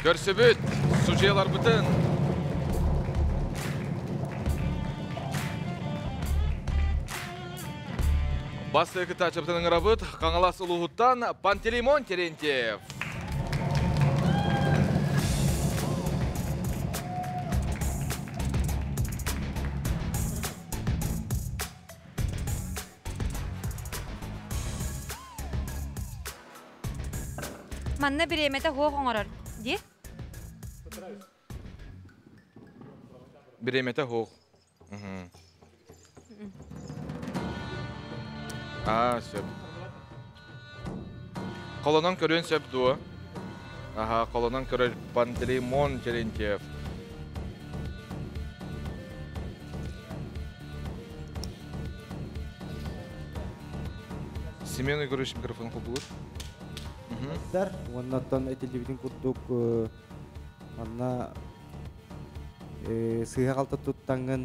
Көрсібіт, сужиялар бұтын. Басты кітачы бұтын ыңырабыт, қаңалас ұлығыттан Пантелеймон Терентьев. Манна биремете хуа хоңорор, ди? Биремете хуа. Сөп. Қолынан көрен сөп дуы. Қолынан көрен Пантелеймон Терентьев. Семен Игоревич микрофон құлдығыр. Оннаттан этелебитин курдук анна сыйга калта туттанган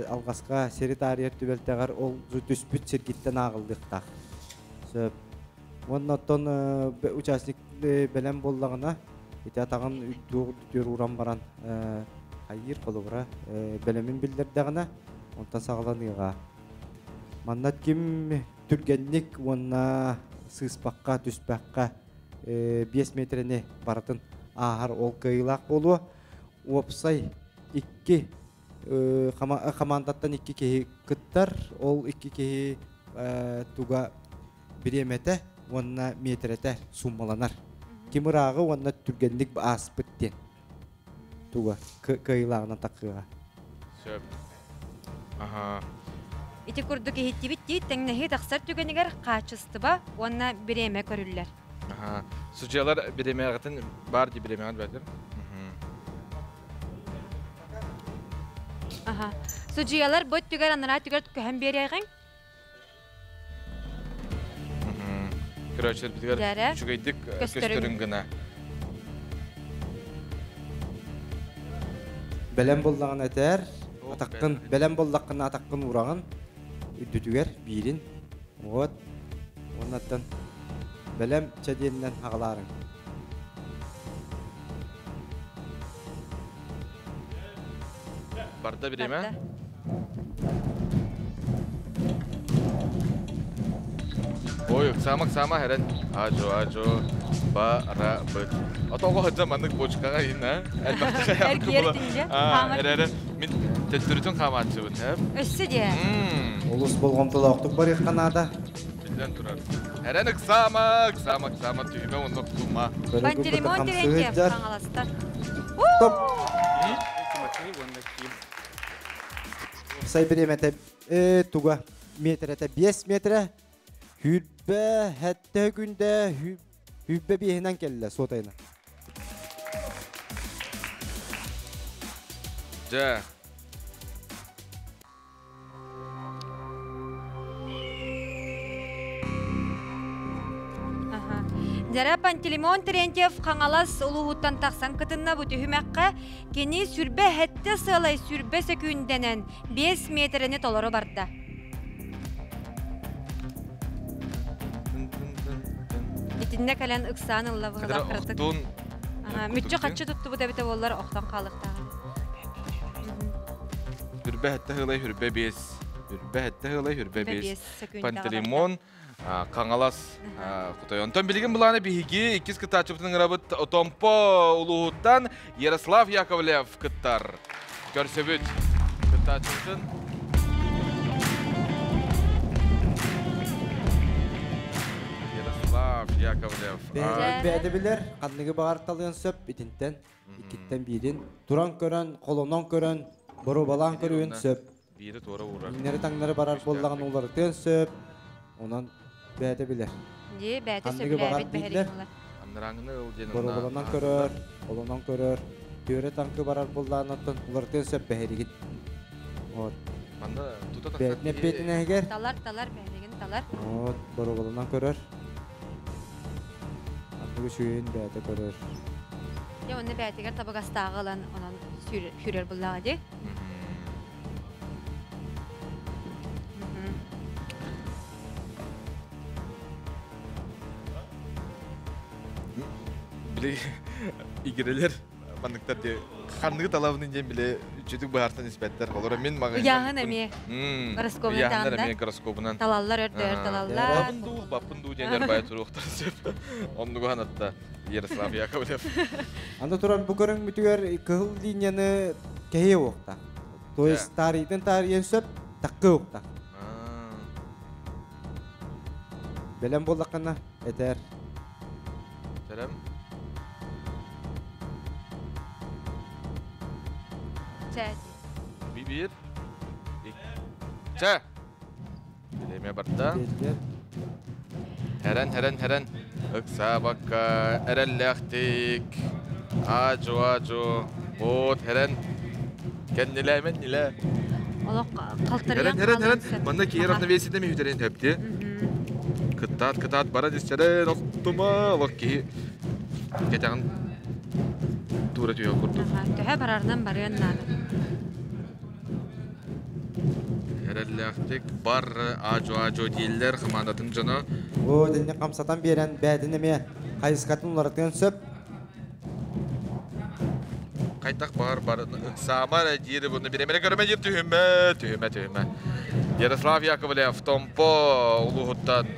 алгаска серитария түбөлтөгөр ол түспүт сергиттен агылдыкта. Сөп. Оннаттан участник белем боллагына ите тагын үтүр уран баран хайыр колубра белемин билдердегина онтан сагаланыга. Маннат ким түргенник онна сыспакка түспакка 5 метріне баратын ағар ол кыйлақ болуы. Опсай 2 командаттан 2 кеhi кыттар, ол 2 кеhi туға биремете, онна метрете суммаланар. Кемірағы онна түргенлік ас біттен туға кыйлағынан тақыға. Сөп. Ити күрді кехетті тәңнәхи тақсар түгенігер қачысты ба, онна биреме көрілер. Сужиялар биремеğin бар ди биремеğin бәдер. Сужиялар бот түгер анара түгер көһәм берегең. Көрәчләр битгәр чугайдык көстөрүн гына. Белем боллаган әтәр, атаккын белем боллаккына атаккын урагын үдүтүгер бирин. Вот. Оннаттан Белем çediğinden ağlarım. Barda birime? Oy, sama heren. Ajo, bara bıt. Ata o hacı mandık boçkağa yine. Elbette yaptı bunu. Erere, min tetürütün kamatçı bu hep. Össü diye. Olus bolğamtıla oktuk var Kanada. Bilden turar. Erenik sama tüyme onu tutma. Panteleimon Terentьев kangalastar. Top. Say birimete tuga metrete 5 metre hübbe hatta günde hübbe bihinden kelle sotayna. Ja. Жара Пантелеймон Терентьев қаңалас улуғуттан тақсан кытынна бұты хүмәққа кені сүрбе хәтті сылай сүрбе сөкүнденен 5 метріне толору барда. Битинне кәлен ұқсан ұлла бұғыла қыртық. Мүтчі қатшы тұтты бұда біті олар оқтан қалықтағы. Хүрбе хәтті ғылай хүрбе 5. Хүрбе хәтті ғылай хүрбе 5. Пантелеймон қаңалас құтай. Онтан білген бұланы бейгі 2 кытачыптың ғырабыт Отомпо ұлығыттан Ярослав Яковлев кыттар. Көрсөбіт кытачыптың. Ярослав Яковлев. Бәді білер, қанығы бағар талыған сөп бітінтен, икеттен бейден, тұран көрін, қолынан көрін, бұру балан көрін сөп. Бейді туара ұра. Инері таңнары барар болдаған олардың сөп, онан бәді білер. Қанығы бағар бейділер, бұру баланан көрір, қолынан көрір, төре таңқы барар болдаған олардың сөп бәхерігін. Бәдіне бәдіне әгер? Талар бәдігін талар. Бұру баланан көрір. Бұл шүйін бәді көрір. Оны бәдігер табығастағы алан онан хүрер бұлдағы де. Біле игерелер мандықтар де қанығы талабының ден біле үчетік бағартан іспәттер олар мен маған Яғын әме гороскобынан тағында гороскобынан талаллар өрдер талаллар бапынду денер бай тұруқтар сөп онды ған атта Ярослав Яковлев Анда тұран бұл көрің мүтігер кығыл линияны кәйе оқта то есть тарихтен тарихен сөп таққы оқта Белем болдаққана әтер Сәлем Бибир. Ча. Билеме барда. Herен. Ыкса бакка эреллехтик. Ажо. Вот herен. Кеннелемен ниле. Олоқ қалтырған. Herен. Манда кейер равновесиеде ми үтерен төпті. Кытат бара дистерен оқтума. Олоқ кей. Кетағын тура түйе құрды. Түйе барарынан барыған нады. Herellәқтік бар ажо дейілдер қымандатын жаны. О, дәне қамсатан берен бәдінеме қайысқатын олардың сөп. Қайтақ бар. Самар әдейді бұны беремені көріме деп түйіме. Ярослав Яковлев Томпо ұлығыттан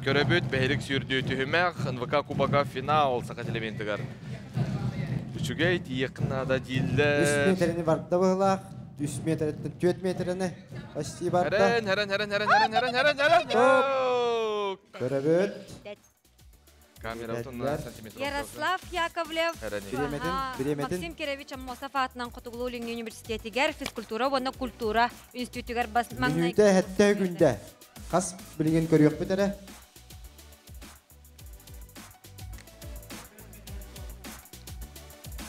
көребіт бәйілік сүйірді түйіме. НВК Кубаға финал сақат элементігер. Үшігей тиекінада дейілдер. 3 метрені барды бұғылақ. 3 метрден 4 метріне почти барда. Herен. Көрөбөт. Камера отунна сантиметр. Ярослав Яковлев. Биремедин. Максим Керевич Аммосов атынан Құтығылу Ленин университетігер физкультура, оны культура институтігер басмаңнай. Минуте хәтті күнде. Қас білген көріек бітірі.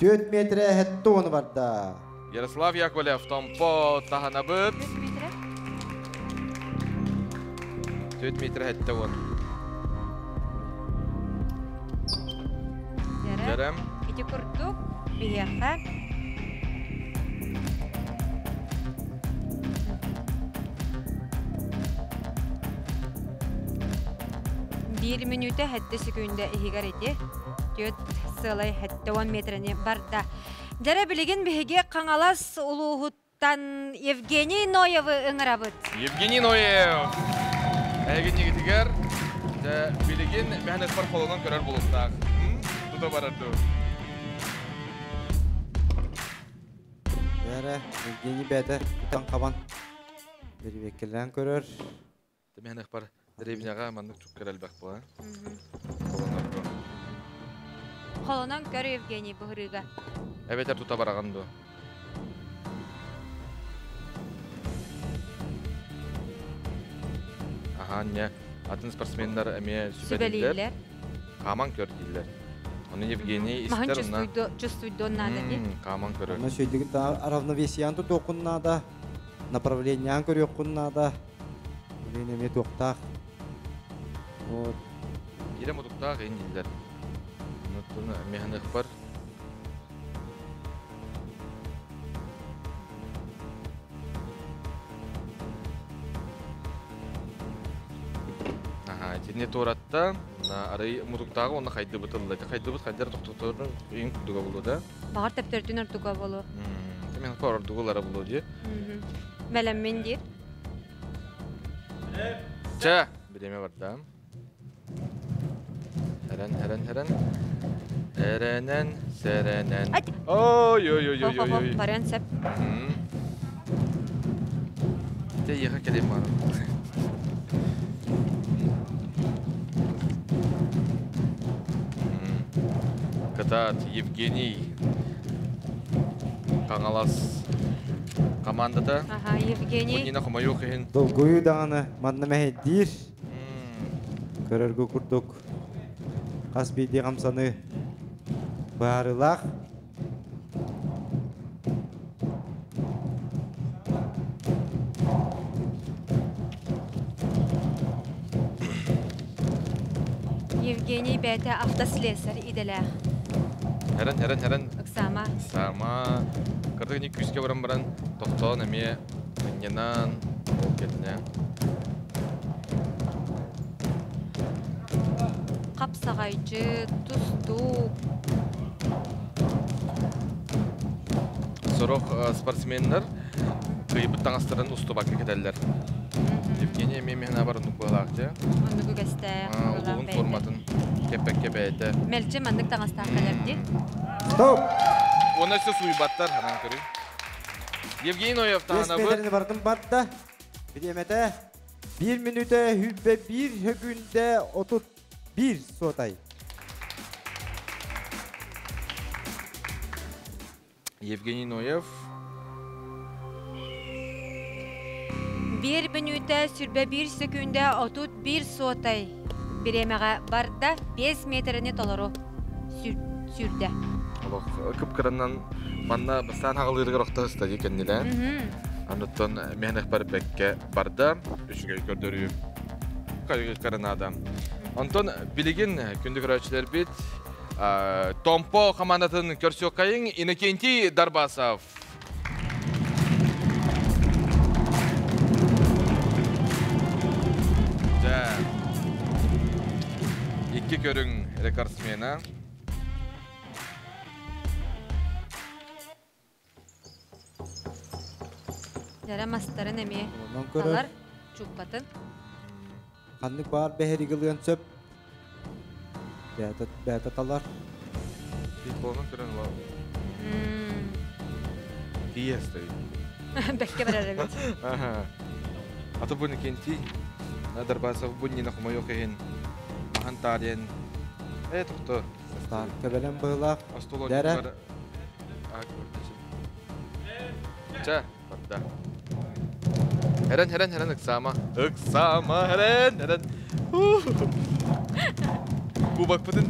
Төт метре хәтті оны барда. Ярослав Яковлев Томпо тахана быт. 4 метр хәтті он. Ярым. Ити күрдік, бейеқі. Bir minüte həddi sekündə ihigər eti. Төт сылай хәтті 10 метріне барда. Жара білеген бігеге қаңалас ұлуғыттан Евгений Ноевы ұңырабыд. Евгений Ноев. Әйген егетігер. Білеген бәхін әспар қолынан көрер болыстақ. Тұта барады. Жара, Евгений бәді тұтан қабан. Бір векілден көрер. Бәхін әспар дәребіняға маңдық жүк көрел бәк бұл. Қолынан көр Евгений бұғырыға. Әбетер тұта барағанды. Аха, не. Атын спортсмендар әме сүбәлейлер. Қаман көр дейлер. Оны Евгений істер ұнна. Мағын чувствуйды оннады де? Қаман көрер. Оны сөйдігін равновесиян тұт оқыннада, направлениян көрі оқыннада. Ленеме тоқтақ. Ирем удуктаа кыйын дилдер. Нуттуна механик бар. Ага, тине торатта арай мудуктагы оны кайды бутылды. Кайды бут кайдар токтоторун эң күдүгө болду да. Багар тептердин ортуга болу. Мен кор дугулара болду ди. Мелеммен дир. Ча, биреме бар да. Herен. Erenen, serenen. Oy. Баран сеп. Те яха келем бар. Катат Евгений. Каңалас командада. Ага, Евгений. Нина Хомаюк ин. Долгую даганы манна мәһедир. Көрөргө курдук. Каспийди камсаны барылах. Евгений бәте автослесарь иделә. Herен. Сама. Кырдык ни күскә баран токтон эме ненан кетне. Капсагайчы, тусту. Сорок спортсменнер кыйбыттан астырын устубак кетелер. Евгений мемена бар нукулак те. Онугу гесте. Улугун форматын кепекке бәйте. Мелче мандык таңастан калерди. Стоп! Оны сөз уйбаттар ханан көрі. Евгений Ноев тағына бұд. 5 метрini бардым барды. Биремете 1 минута хүббе 1 секунде 31 сотай. Евгений Ноев. 1 минута сүрбе 1 секунде 31 сотай. Биремеға барда 5 метрini толору сүрді. Кыпкыраннан манна бастан ағылырға роқта стадик әннелі. Ануттан мехнек бар бәкке барда, үшінге көрдірі Кыпкыранада. Антон білеген күнді көрәчілер бет Томпо командатын көрсі қайын Иннокентий Дарбасов. Екі көрің рекордсмена. Жара мастарын әме талар чуппатын. Қандық бар бәхері кылған сөп. Бәті талар. Фитболын көрін лау. Тие стоит. Бәкке бар әрі бет. Аты бұны кенті. Дарбасов бұны нақыма yok ең. Махан тарен. Тұқты. Кәбелен бұғылақ. Дәрі. Ча, барда. Herен ıksama. Herен. Kubak pıtın.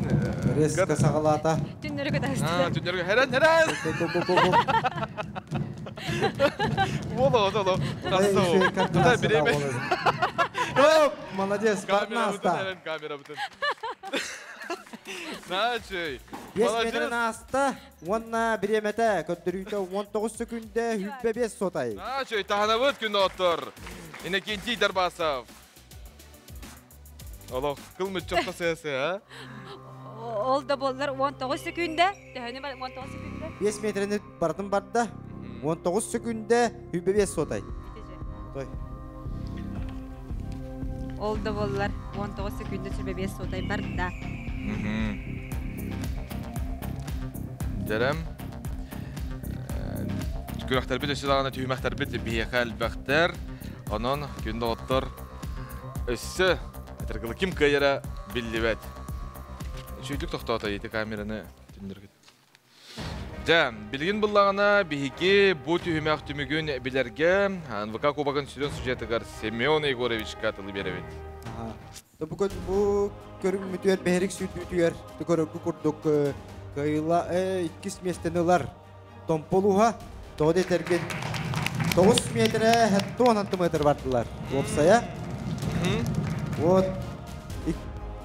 Reska sağalata. Tünleri kadar üstüne. Tünleri herен. Ola. Nasıl? Tutar bireyim. Yok, молодец, Барнаста. Kamera bıtın. Naçöy. 5 метрін асты, онна биремете, көттірүйті 19 секунде хүббе 5 сотай. Naçöy, tahana vıt günü otur. Innokentий Дарбасов. Allah, kılmış çok da sesi ha? Ол да боллар 19 секунде. Тәһәне бар 19 секунде. 5 метрini бардым барда, 19 секунде хүббе 5 сотай. Той. Ол да боллар 19 секунде сүрбе 5 сотай барда. Жарам. Күрәхтәр бит өсәләгән түймәхтәр бит бияхәл бәхтәр. Анан күндә оттар. Өссе тәргәле ким кайра биллибәт. Шөйлек тохтата ите камераны төндергән. Жам, билген буллагына биһиге бу түймәх түмүгүн биләргә, НВК кубагын сүрен сюжетыгар Семен Егорович катылы беребит. Бүгін бұл көрім мүтер бәрік сүйтүтер, көрігі күрдік кайла 2 местенілер томполуға, тоғды терген 9 метрі, 10 метр бардылар. Опсая. Вот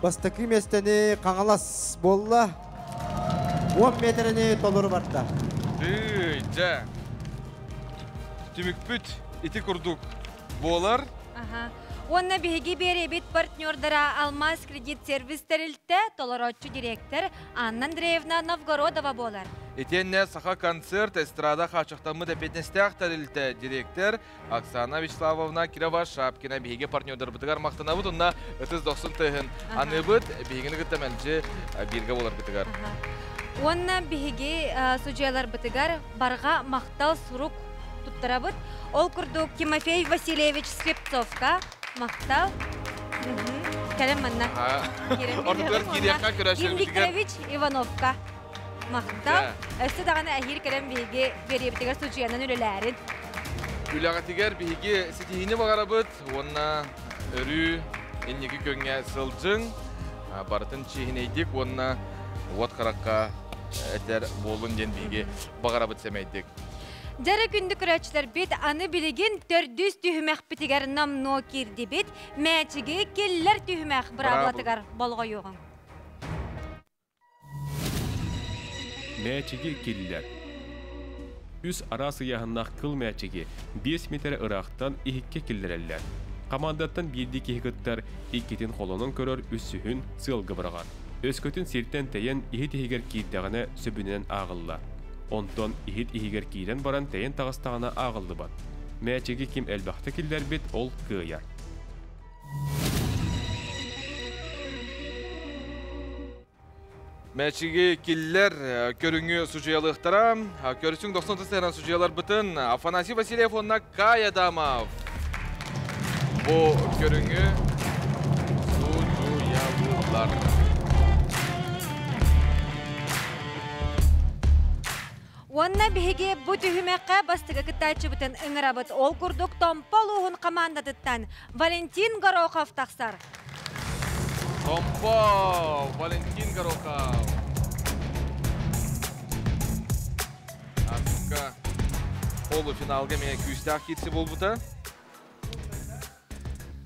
бастакы местени қаңалас болла 10 метріне толыры барда. Жа. Түмікпіт ити күрдік болар. Онна биһиги беребит партнердара Алмаз кредит сервистерилте толоротчу директор Анна Андреевна Новгородова болар. Етенне саха концерт эстрада хачықтамы да петнестяқ тарилте директор Оксана Вячеславовна Кирова-Шапкина биһиги партнердар бытыгар мақтана бұд, онна үтіз 90 тыгын. Аны бұд биһигіні күттамәлчі бирге болар бытыгар. Онна биһиги суджиялар бытыгар барға мақтал сурук туттарабыт. Ол күрдік Тимофей Васильевич Скрипцовка мақтал. Кәлем манна. Ордуар кирияққа көрәші Викторович Ивановка мақтал. Өсті дағаны әхир кәлем биһиги беребітігер суджиянан үлеләрін. Үләғатигер биһиги сетихini бағарабыт. Онна өрі еннегі көнгә сылжың. Барытын чейінейдік. Онна от қараққа әтер болын ден биһиги бағарабыт сәмейдік. Жары күнді күрәтшілер бет аны білеген төрдүз түйімәқ бітігер намно керді бет, мәчіге келлер түйімәқ бұрабылатығар болға yoğun. Мәчіге келлер. Үс арасы яғыннақ қыл мәчіге 5 метр ырақтан ихикке келлерелер. Командаттан бірді кехігіттар иккетін қолының көрір үссіхін сылғы бұраған. Өскөтін серттен тәйен ихет-ихегер кейттіғіне сөбінен ағылла. Онтон ихит-ихигер кейден баран тәйен тағыстағына ағылды бат. Мәчеге кем әлбақты келдер бет ол күйяр. Мәчеге келлер көріңі сужиялықтара. Көрісің 90 сәйран сужиялар бұтын. Афанасий Васильев онна Кай Адамов. Бұл көріңі сужиялылар. Онна биһиги бу түһүмәккә бастыгы кытайчы бутын ыңырабыт. Ол курдук Томполуһун командатыттан Валентин Горохов тақсар. Томпо, Валентин Горохов. Артыққа полуфиналға мен күйістақ кетсі бол бұта.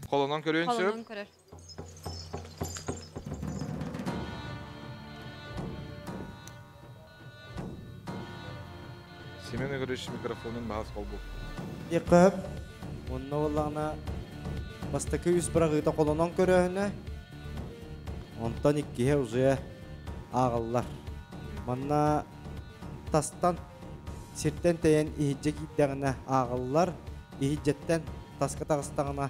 Қолынан көрейін сөп. Қолынан көрер. Семен көріш микрофонын бағыз қол бұл. Еқіп, онына олағына бастықы үс бірағыда қолынан көріғіне, онтан иккеге ұзыя ағылар. Манна тастан серттен тәйен ихиджек иддәғіне ағылар, ихиджеттен тасқа тағыстағына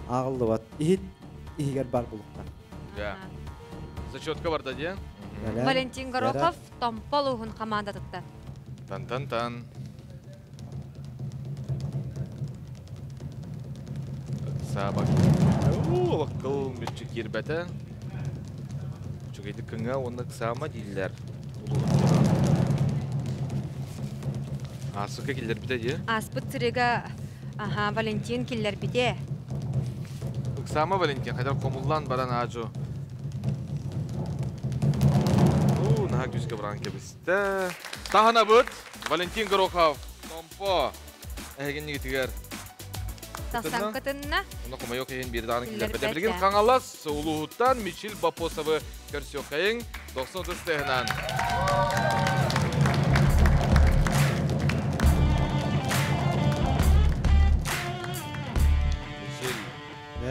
ағылды бат. Ихигер бар бұлықтар. Зачетка бар да де? Валентин Горохов Томполуһун командатыттан. Тан-тан-тан. Сабак. Лаққыл мүтчі кербәті. Чөгейді күңі оны қысама дейлер. Асыққа келдер біте де? Аспыт сырыға Валентин келдер біте. Қысама Валентин, қайдар қомылдан баран ажу. Наға күзге бұран кебісті. Тағына бұд, Валентин Горохов, Томпо, әйген негетігер. Тақсан қытынна. Оны құмай оқайын берді аны келдер. Бәді білген қаңалас, ұлығыттан Мичил Бапосовы көрсі оқайын 90 стեղнан. Мичил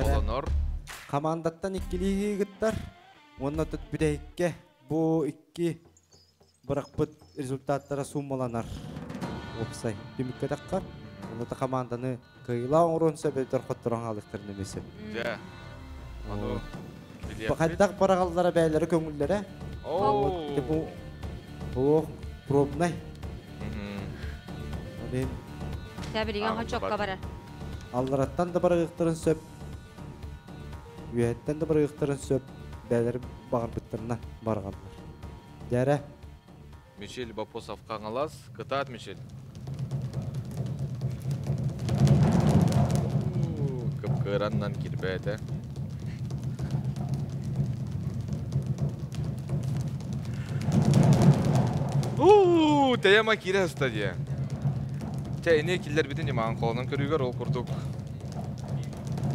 Олонор. Командаттан иккелігі ғыттар, онына түт бірейікке бұл икки бірақ бұд результаттара суммаланар. Опсай, дүмікке таққар, онында команданы кайла оңырын сөбелдер қоттыран алықтыр немесі. Жа. Қайдақ барағалдара бәйлері көңілдері. Бұл пробнай. Тәбілеген қачоққа бара. Аллараттан да барағықтырын сөп, үйеттен да барағықтырын сөп, бәйлері бағыр біттіріне барғалдар. Дәрі. Мичил Бапосов қаңалас, қытат Мичил. Қып-қыраннан кербәді. Тәйема кері стадия. Тәйіне келдер бітін емаған қолынан көрігер ол күрдік.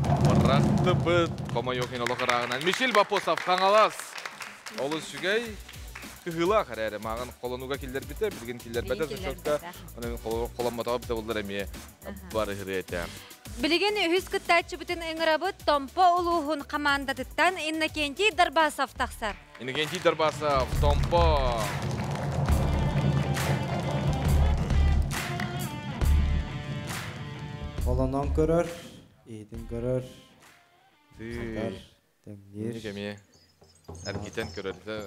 Барақты бұд, кома йоқин олы қырағынан. Мишел Бапосов, қаңалас. Олы сүгей, күхіла қарәрі. Маған қолануға келдер біті, білген келдер біті. Сұршотқа, қоланматаға біті болдар әме бары хіреті. Білген үхіз күттәтші бүтін ұңырабы Томпо ұлуғын қамандадыттан Иннокентий Дарбасов тақсар. Иннокентий Дарбасов, Томпо. Қоланан көрір, етін көрір. Сатар, тәңнер. Некеме, әргетен көрірді.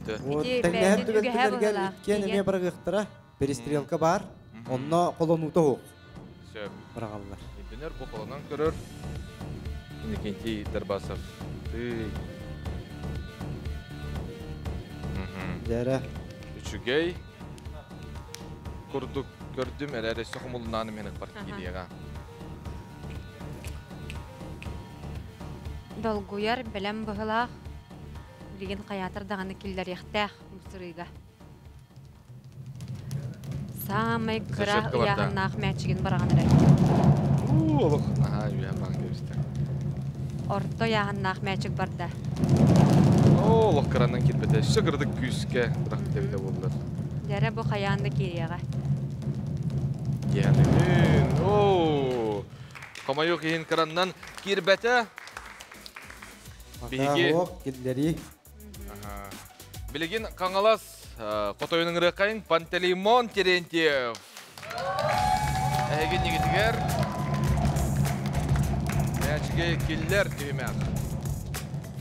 Тәңнәр түбәттілерген үткен еме бір ғықтыра. Перестрелка бар, онына қолануыта оқ. Сөп. Бірағалылар. Енденер бұл қоланан көрір. Иннокентий Дарбасов. Дәрі. Үчігей. Көрдік, көрдім, әрәрі соқымылынаны менің партиялиға. Долгуяр білем бұғылақ. Білген қаятыр дағаны келдер ектәқ мұсырыға. Самай күрақ ұяғыннақ мәтшіген барағаныр әйті. Олық. Аха, үйен баған кебісті. Орто яғыннақ мәтшік барды. Олық қыраннан кетпеді. Шығырдық күйіске бұрақ бітевді болдыр. Дәрі бұл қаяғынды кереға. Янын. Ооо. Қамайық ең қыраннан кербәті. Мақта оқ, келдері. Білеген қаңалас қотойының рықайын Пантелеймон Терентьев. Әйген негетігер. Мәчіге келдер түймәк.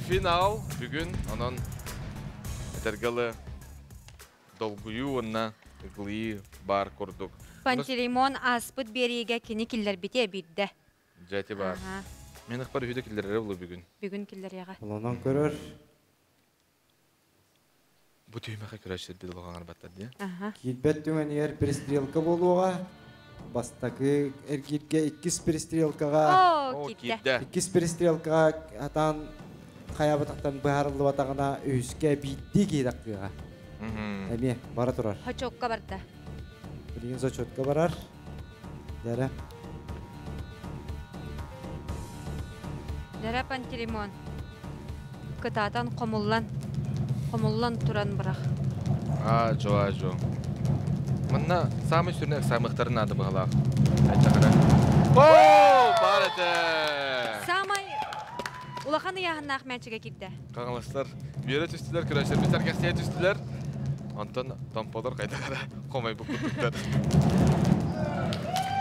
Финал бүгін оның әтергілі долгую онына ұғылы бар көрдік. Пантелеймон аспыт береге кені келдер бите бейді. Жәті бар. Мен ұқпар үйді келдері бұлы бүгін. Бүгін келдер еға. Қоланан көрір. Бұ түймәқі көрәшер беді болған арбаттар, де? Келбәт түңен ер перестрелка болуға. Бастағы әргерге 2 перестрелкаға. О, кетті. 2 перестрелкаға атан қаябатақтан бұхарылы батағына өйіске бейді кейдаққыға. Әме, бара тұрар. Хачокқа барды. Білген зачетқа барар. Дәрі. Дәрі Пантелеймон. Күтатан қомыллан тұран бұрақ. Жо. Мұнна самый сүрінек самықтарын ады бұғалақ. Әйтіғара. Ооо, бар әті! Самай ұлақаны яғыннақ мәншіге кетті. Қаңылыстар, бері түстілер, күрәшер бітер кәстеге түстілер. Антон тампадар қайтағара қомай бұқыттықтар.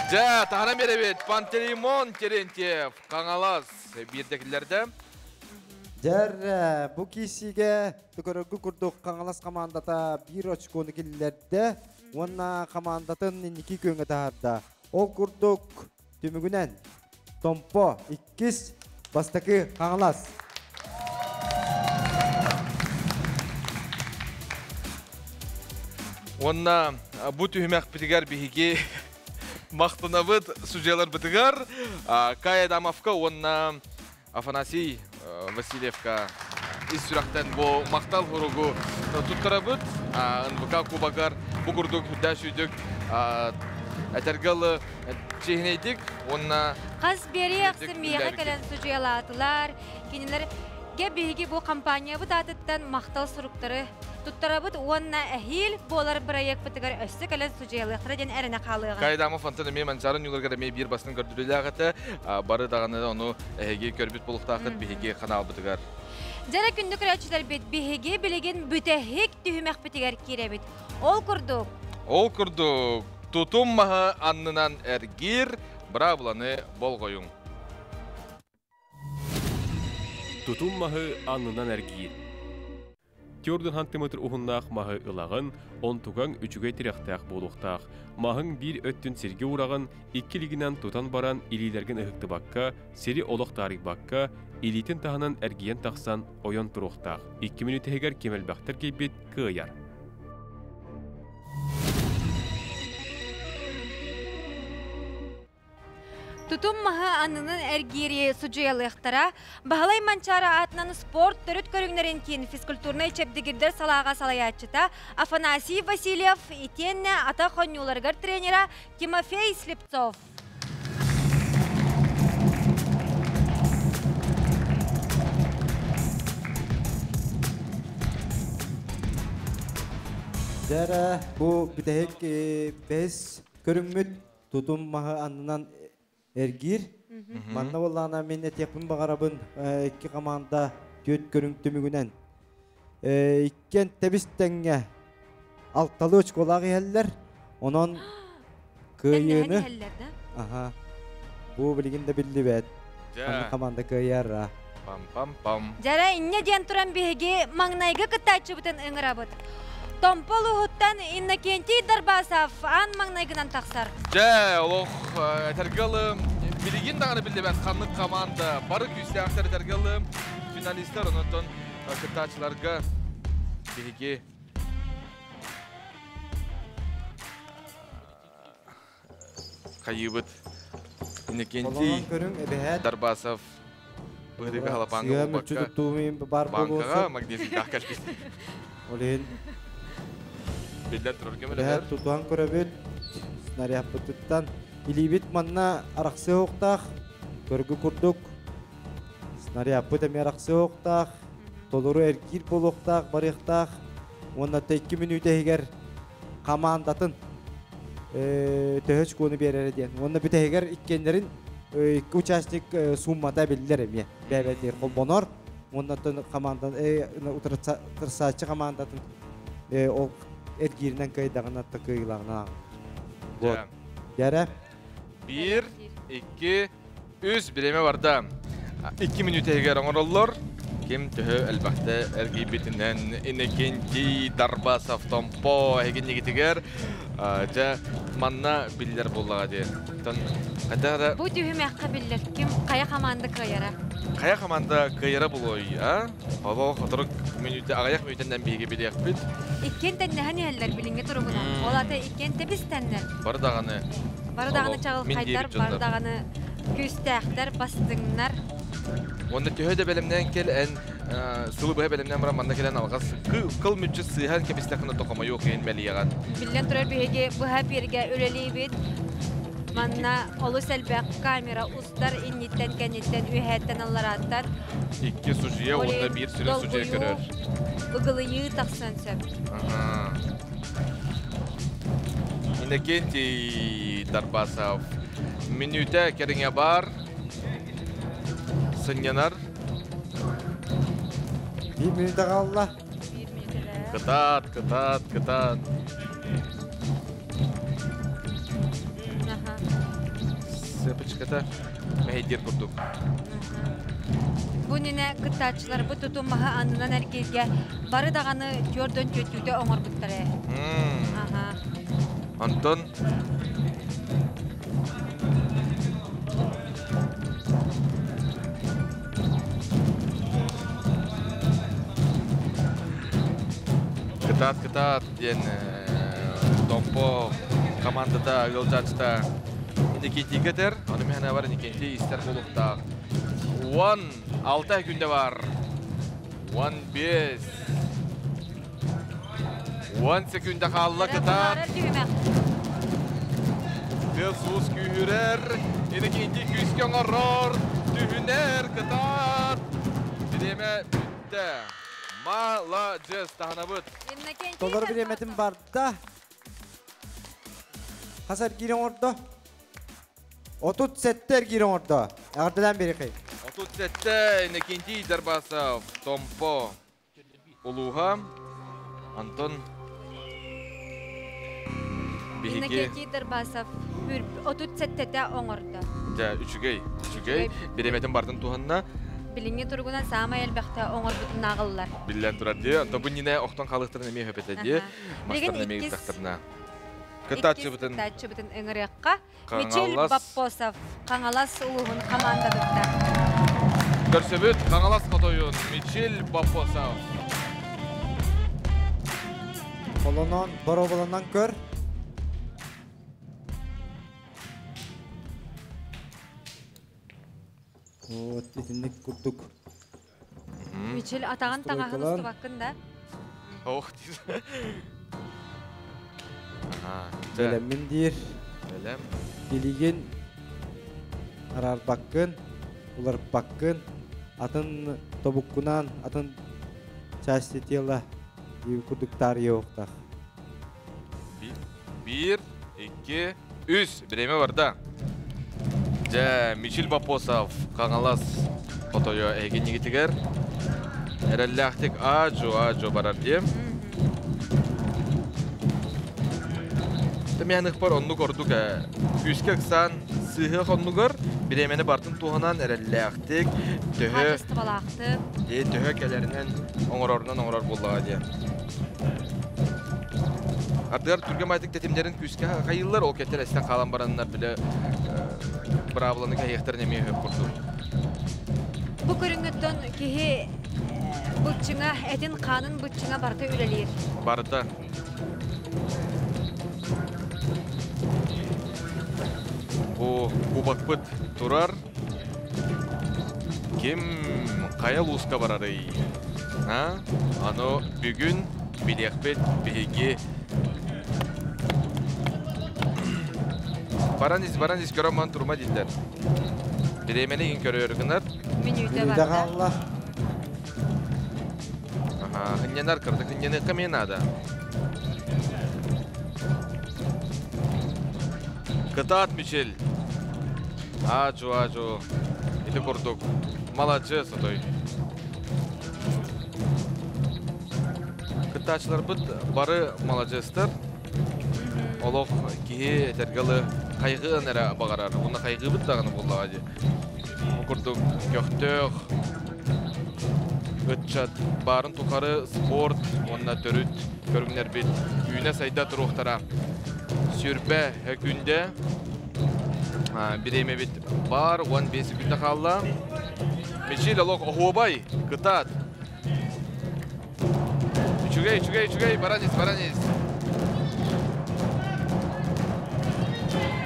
Жа, тағынан бері бет, Пантелеймон Терентьев, қаңалас бердекілерді. Жар, бұ кейсіге түкірігі күрдік қаңалас қамандата 1 очконы келілерді, онна қамандатын 2 көнгі тағарда. Ол күрдік түмігінен Томпо 2 бастақы қаңалас. Онна бұ түймәк бітігер бігеге мақтына бұд сүжелер бітігер. Кая Дамовка, онна Афанасий Васильевка из сүрақтен бұл мақтал ғұрығы тұттыра бұд. НВК Кубагар бұғырдық дәшүйдік әтергілі чейінейдік. Қаз бері ақсын мейға кәлін сүжелатылар. Кенелер бейге бұл компания бұд атыттан мақтал сұруқтары тұттыра бұд. Онна әхил болар бірайек бұтығар өсі кәлін сүжеліқтірі ден әріне қалыға. Кайдамы фантаны мен манжарын юларға мен бір басының көрдірілі ағыты бары дағаны оны әйге көрбіт болуқтақыт бейге қанал бұтығар. Жара күнді күрәтшілер бет бейге білеген бүтәхек түйімәк бітігер кере бет. Ол күрдік. Ол күрдік. Тұтым маға аннынан әргер бұра бұланы бол қойың. Тұтым мағы аннынан әргер. Теордың хантиметр ұғыннақ мағы ылағын, он туған үчіге тиректақ болуқтақ. Мағың бір өттін серге урағын, 2 лигінен тұтан баран илилерген ұғықты баққа, сері олық тарих баққа, илитін тағынан әргиен тақсан ойон тұруқтақ. 2 минут егер кемел бақтар кейбет күйар. Тұтым маға анының әргері сұжиялықтара, бағалай манчара атынан спорт түріт көріңнерін кейін физкультурный чепдігірдер салаға салаятчыта Афанасий Васильев итенне ата қонюларғар тренера Тимофей Слепцов. Jara bu bitehek bez körüngmüt tutum maha anından ergir. Manna bollana minne tekbin bagarabın iki komanda göt körüngtümügünen. İkken tebistenge alttalı uçkolak yeller. Onun kıyığını. Aha. Bu bilginde bildi bet. Manna komanda kıyarra. Pam pam pam. Jara inne diyen turan bihege mangnayga kıtaçı buten ıngırabıt. Tompolu huttan innekenti darbasaf an mangnayгынан taksar. Ja, oloq tergalım. Bilgin dağını bildi ben kanlık komanda. Barı küste aksar tergalım. Finalistler ondan kıtaçlarga bihege kayıbıt. Innekenti darbasaf. Bıhdığı halapangı bakka. Bankaga magnezik dağ kalbisi. Olin. Bilden tururken mi? Leher tutuhan köröbüt. Nariyah pıtıttan. İlibit manna araksı hoqtaq. Körgü kurduk. Nariyah pıt emi araksı hoqtaq. Toluru erkir boluqtaq, barıqtaq. Onda tekki minüte higer kamandatın. Töhöç konu berere diyen. Onda bir tehiger ikkenlerin iki uçaşlık summada bildiler emi. Bebetir kol bonor. Onda kamandan tırsaçı kamandatın. O ergirinden kaydağına takıyılağına. Yara. 1, 2, 3 bileme var da. 2 minüte eger oğurlar. Kim tühü elbette ergibitinden inekinci darba saftampo eginli gitiger. Ja manna biller bollağa diye. Bu tühü mekka biller. Kim kaya komanda kayara. Kaya komanda kayara buluyor ya. Hava oturuk minüte ağayak minütenden bilgi biliyek bit. İkken de hani heller bilinge durumuna. Olata ikken de bistenler. Bardağını. Bardağını çağıl kaydar, bardağını küstahtar bastınlar. Onda tühü de belimden kel en sıvı bu belimden bana manda kelen alğas. Kıl mütçü sıyhan kemistakını tokama yok en meliyagan. Billen turar bihege bu hep yerge öleli bit. Manna olu selbek kamera ustar innitten kenitten ühetten allarattar. 2 sucuya onda bir sürü sucuya görür. Igılıyı taksan söp. İnekenti darbasaf. Minüte keringe bar. Sınyanar. 1 minüte kaldı. Kıtat. Sepıçkata mehdir kurduk. Bu nene kıtaçlar bu tutummaha anınan erkekge barı dağını gördün kötüde oңor bıttare. Anton. Kıtat diyen Tompo komandada Gılcaç'ta İndikenti getir. Onu mehne var indikenti ister boluqta. 6 günde var. 1-5. 10 sekünde kaldı kıtat. Belsus kühürer. İndikenti küskön arrar. Tühüner kıtat. Bileme bitti. Malacız tahanabıt. Dolar bir emetim var da. Hasar girin orada. 37'ter girin orada. Ardadan beri kayıp. 37'te inekinci darbasa Tompo Uluha Anton Bihigi inekinci darbasa 37'te oңorda. Ja, üçügey. Bir emetim bardın tuhanna. Bilinge turgunan sama elbette oңor bütün nağıllar. Billen turar diye. Anta bu yine oktan kalıqtırın emeği höpete diye. Mastarın emeği taktırına. Kıtatçı bütün ıngırıqqa. Michel Bapposov Qangalas uluğun komandadıqta. Görsöbüt Qangalas kotoyun Michel Bapposov. Kolonon, borobolondan kör. O titinlik kurduk. Michel atağın tağağın üstü hakkında. Oh. Belem mindir. Belem. Biligin arar bakkın, ular bakkın. Atın tobukkunan, atın çaştı tiyala. Divi kurduk tarihi oqtaq. 1, 2, 3. Bireme var da. Ja, Michil Baposov Kangalas fotoyo egen yigitiger. Erellaktik ajo barar diyem. Temyanık par onu gördük. Üske kısan sığık onu gör. Biremeni bartın tuğanan erellaktik. Töhö. Töhö kelerinden oңорор bollağa diye. Ardıgar Türk'e aydık tetimlerin küske kayıllar o ketler esten kalan baranlar bile bravolanı kayıktarın emeği hep kurdu. Bu körüngütten kihi bıçına, etin kanın bıçına barda ülelir. Barda. Bu bakpıt turar. Kim kaya luska bararı? Ha? Ano bugün bilekbet bilgi. Baranis göremen turma diller. Biremene in görüyor günler. Menüde var. Allah. Aha, hınyanar kırdık. Hınyanı kaminada. Kıtat Michel. Ajo. İti kurduk. Malacı sotoy. Kıtaçlar bıt barı malacıstır. Olof ki tergalı kaygı nere bağırar. Bunda kaygı bıt dağını buldu hadi. Kurduk köktök. Gıtçat. Barın tukarı sport. Onunla törüt. Görünler bit. Üyüne sayda turuhtara. Sürbe günde. Bireyme bit bar. 15 günde kaldı. Michil alok ohobay. Kıtat. Üçügey. Baranis.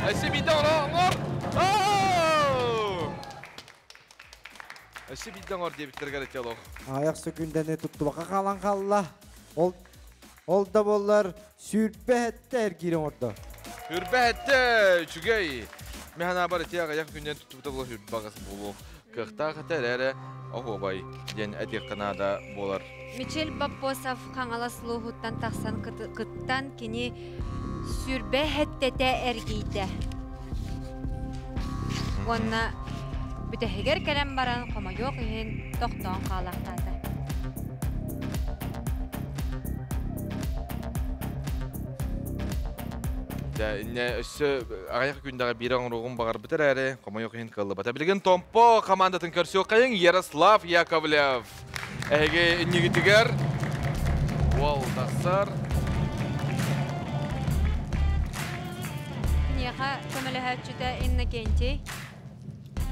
Esi bidden or. Esi bidden or diye bitirger etiyalok. Ayak sökündeni tuttu baka kalan kalla. Olda bollar sürpe hette ergirin orada. Sürpe hette üçügey. Mehana bar etiyak ayak günden tuttu da bolar sürpe bakası bulu. Kıhta katerere ohobay. Den etik kanada bolar. Michel Baposov Kangalas luhuttan taksan kıttan kini sürbe hettete ergiydi. Onna bütehiger kelem baran koma yok ihin tohton qalaqtaydı. Da inne üssü ayak gündəgə bir oğruğun bağır biter əri, koma yok ihin qallı. Bata bilgin Tompo komandatın körsiyo qayın Yaroslav Yakovlev. Ege innigitiger. Wal tasar. Niyaha kömelehetçüde inne genci.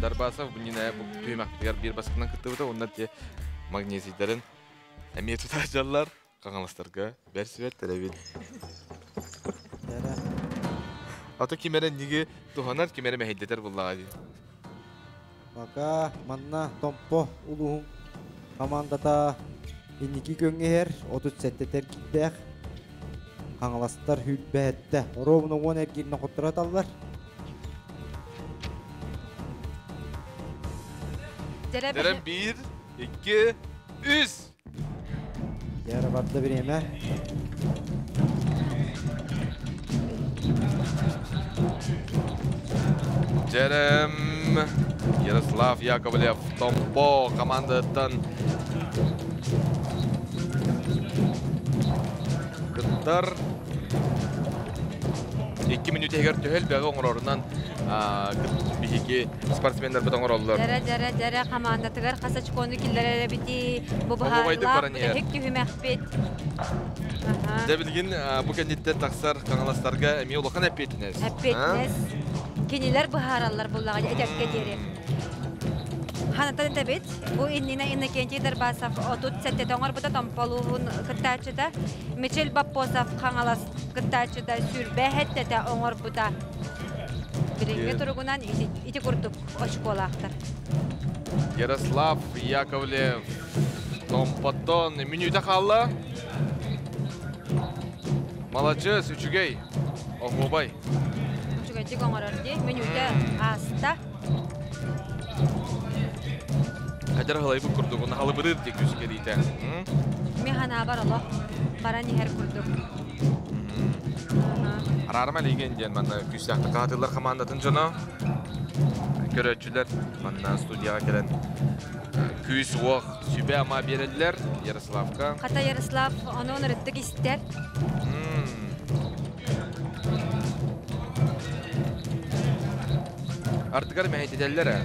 Darbasov bunine bu tüymek bir baskından kıttı da onlar ki magneziylerin emniyet tutacaklar. Kanalastırga versiyet televin. Ata kimere nigi tuhanar kimere mehildeter bullağı diye. Baka manna Tompo uluğun komandata inniki köngüher 37 terkiddeğ. Kangalastar hülbehette. Orobunu 10 ergirine kutturat allar. Deren 1, 2, 3. Yarı barda bir yeme. Cerem Yaroslav Yakovlev Tompo komandatın kıttar 2 minut eger töhel bəği oңororundan bihiki sportsmenler bit oңorollar. Jara komandatıgar qasa çikonu killere biti bu baharlar hek tühüməkbet. De bilgin bu kenditte taksar kanalastarga emi olakan epetiniz. Epetiniz. Keniler baharallar bullağa edepke deri. Hanatan tabit bu inne kenci Darbasov otut sette toңor buta Tompoluğun kıttaçıda Michel Baposov Kangalas kıttaçıda sürbe hettete oңor buta. Birinci turugunan iti kurduk oşkolaqtır. Yaroslav Yakovlev Tompoton minüde kaldı. Молодец, üçügey. Ohobay. Üçügey oңorordi minüde asta. Hajar halay bu kurduk, onu halı bırır tek yüz keriyte. Mihana bar Allah, barani her kurduk. Ararım eligen diyen bana küsaklı katılar komandatın cana. Görüntüler bana studiyaga gelen küs oq sübe ama berediler Yaroslavka. Kata Yaroslav onu onuruttuk ister. Artık mehit ederler ha.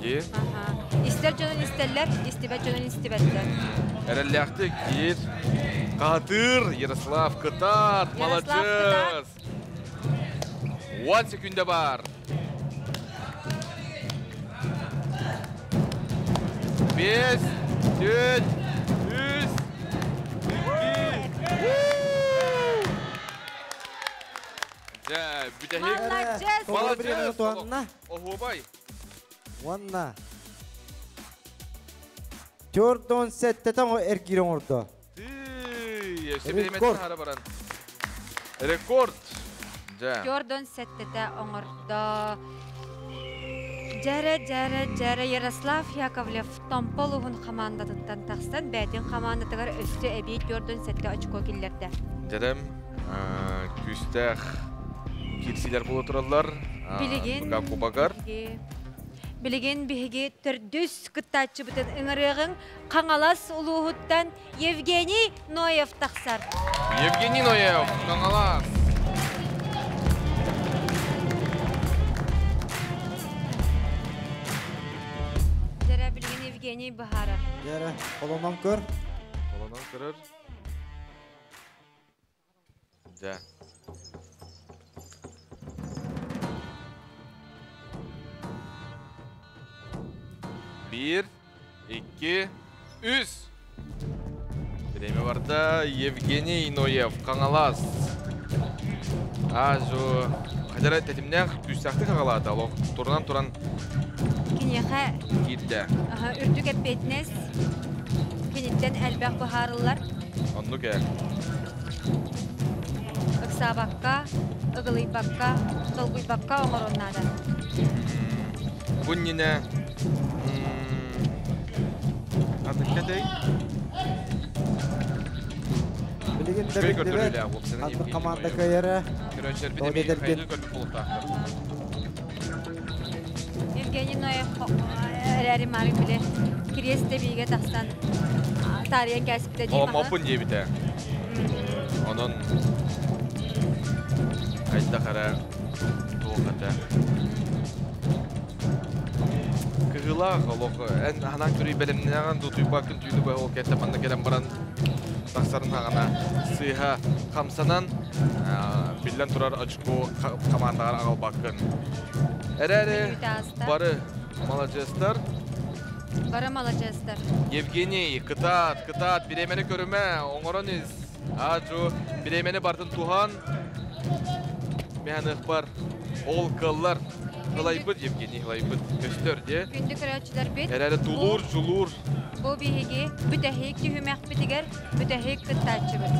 Ki? İster canın isterler, istibet canın istibetler. Erelleğti gir. Katır Yaroslav Kıtat. Malacız. 10 sekünde var. 5, 4, 3, 2. Malacız. Oho bay. Wanna. Jordan sette tam ergiren orada. Rekord. Rekord. Jordan sette de oңордо. Jere Yaroslav Yakovlev Tompolov'un komandasından taqsan bätin komandatagar östü ebit Jordan sette açko killerde. Jerem küstək kirsiler bulu turallar. Bilgin bihigi tördüs kıttaçı bütün ıngırığın Kangalas uluğuttan Yevgeniy Noyev taqsar. Yevgeniy Noyev, Kangalas. Jere bilgin Yevgeniy Bahara. Jere, kolondan kör. Kolondan kırır. Ja. Bir, iki, üç. Bireme var da Yevgeniy Noyev, Kangalas. Azu, kadar tetimden küstahtık ağaladı. Turan. Kinyehe. Gidde. Ürdük epetnes. Kinitten elbaq baharlılar. Onu gel. Iksabakka, ıgılıybakka, dolguybakka oңoronnaada. Bunnine. Adıkkaday. Bilgin de bekliver. Adlı komanda kayarı. Görüşler bir de bir kaydı körpü buluktağdır. Yevgeniy Noyev ereri marim bile. Kiriyeste bilge taqsan tarihen kәсіпті дейм. O mopun diye bir de. Onun kayda kara tuğukata. Kıhıla kaloq en hanan körü belimden tutuy bakın tüylü bu kete bana gelen baran taqsarın hağına sıha kamsanan billen turar açıko komandalar ağal bakın. Ereri barı malacestar. Bara malacestar. Yevgeniy, kıtat, biremeni körüme, oңoroniz. Acu, biremeni bardın tuhan. Mehan ıhbar, ol kıllar. Hılaybıd Yevgeniy, hılaybıd göster diye. Gündük öğretçiler bit. Ereri tulur, julur. Bu bihigi, bütehik tühümek bitiger, bütehik kıttatçı bit.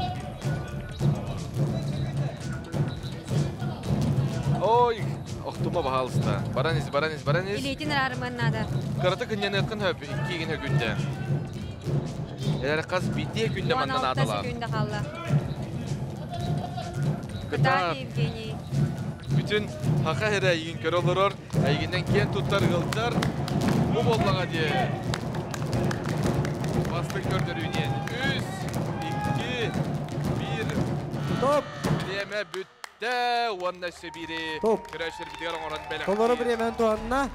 Oy, oktuma bahalısta. Baraniz. İlitin ararmanada. Karata kınyan ırkın höp, iki gün günde. Ereri kaz bitiye günde mandan adalar. 16 günde kalla. Kıtat. Yevgeniy. Bütün haka here yiyin kör olurur. Eyginden ken tuttar gıltar. Bu bollağa diye. Bastık gördürüyen. 3, 2, 1. Top. Bireme bütte. Vanna sebiri. Top. Kreşler bitiyor oran belak. Kolları bir yemen tuğanına.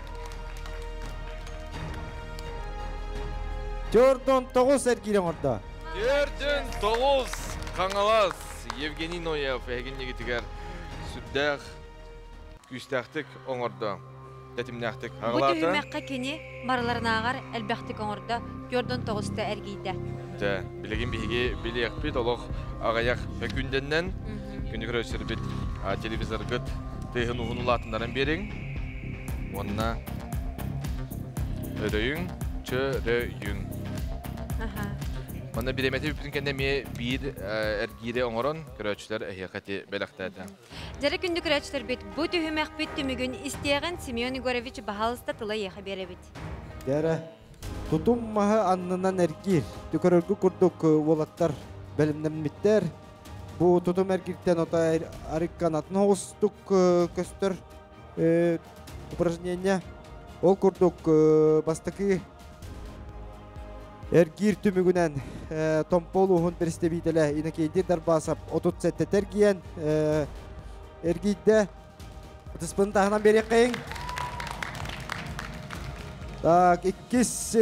Jordan 9 ergiren orada. Jordan 9. Kangalas. Yevgeniy Noyev. Eginle gitiger. Süddağ. Küstahtık oңorda. Tetimnahtık. Bu tühümekka kini baralarına ağar elbaqtık oңorda. Jordan 9'ta ergiyde. Ja, bilegin bihigi bilek bit oloq ağayak gündenden. Günü görüşür bit. Televizor gıt. Teyhın uğunulatından berin. Onna öröyün, çöröyün. Mana biremeti bütün kendime bir ergire oңorон көрөчүлөр эхекати белактады. Жары күндү көрөчүлөр бит бу түйүмөк бит түмүгүн истеген Семен Егорович Бахалыста тыла еха беребит. Жары тутум маха аннынан эргир. Түкөрөргү курдук болаттар белимден биттер. bu tutum erkirten ota arikkanatın hoğustuk köstür упражнение. Ол курдук бастакы эргир түмүгүнен томполуһун престебителе инекейди дарбасап 30 сетте тергиен эргийде тыспын тагынан бери кыйын. Так, иккис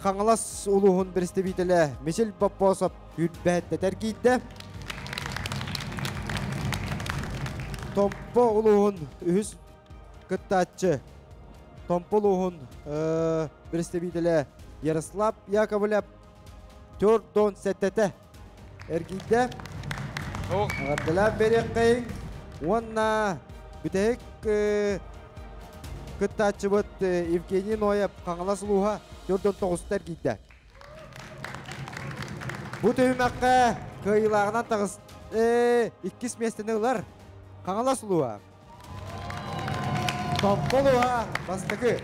каңалас улуһун престебителе Мишель Бапосов үрбәтте тергийде. Томпо улуһун үһүс кыттачы Томполуһун престебителе Ярослав Яковлев 4-10 сеттете эргийде. Ардыла бери кыйын. Онна бүтек кыттачы бут Евгений Ноев каңалас улуһа 4-9 эргийде. Бу төймәккә кыйлагынан тагыз 2 местене улар каңалас улуһа. Томполуһа бастакы.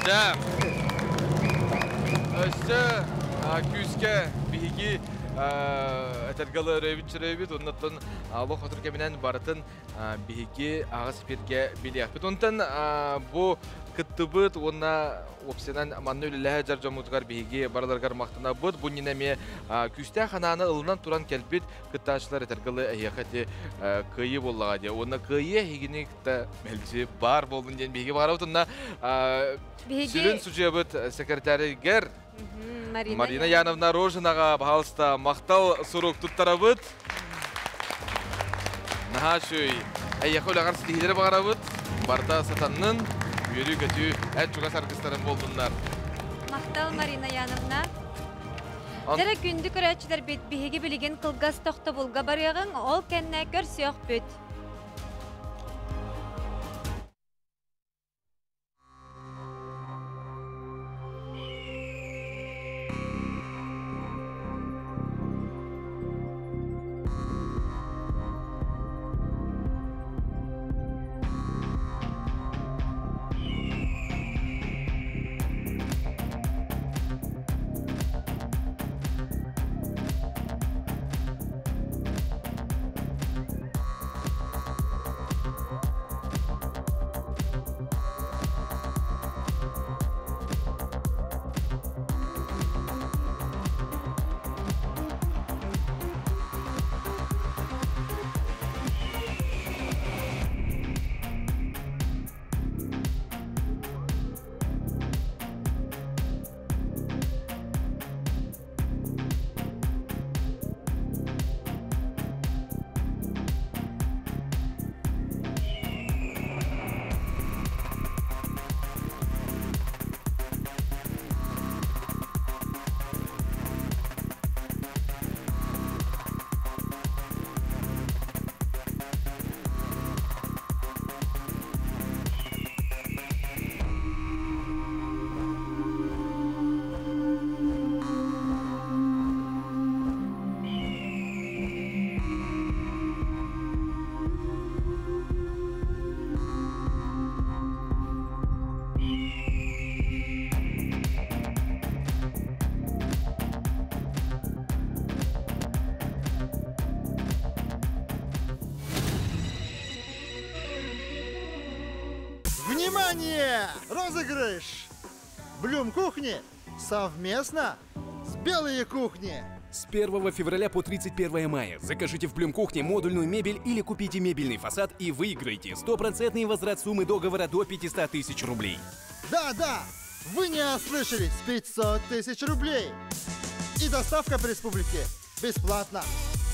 Да. Өсө күскә биги этергалы ревичревит оннан аллах хатыр кеминен барытын биги агыс бирге билек. Бутонтан бу кыттыбыт онна опсенан маннөлләһә жарҗамутгар биги барларгар мактана бут бу нинеме күстә хананы ылынан туран келбит кыттачлар этергалы әйәхәте кыйы буллага ди. Онна кыйы хигиникта мелҗи бар булдын дигән биги бар утында Сирен суҗебит секретарьгер Марина Яновна Рожинага пожалуйста мактал сурук туттарабыт. Нахашуй әйәхәл агар стилере барабыт. Барда сатаннын Yürü götü en çok sarkısların bulduğunlar. Maqtal Marina Yanovna. Dere gündük öğretçiler bihigi bilgin kılgaz toxta bulga barıyağın ol kenne görsi yok büt. Внимание! Розыгрыш! Блюм кухни совместно с Белой кухни. С 1 февраля по 31 мая закажите в Блюм Кухне модульную мебель или купите мебельный фасад и выиграйте 100% возврат суммы договора до 500 тысяч рублей. Да, вы не ослышались, 500 тысяч рублей. И доставка по республике бесплатно.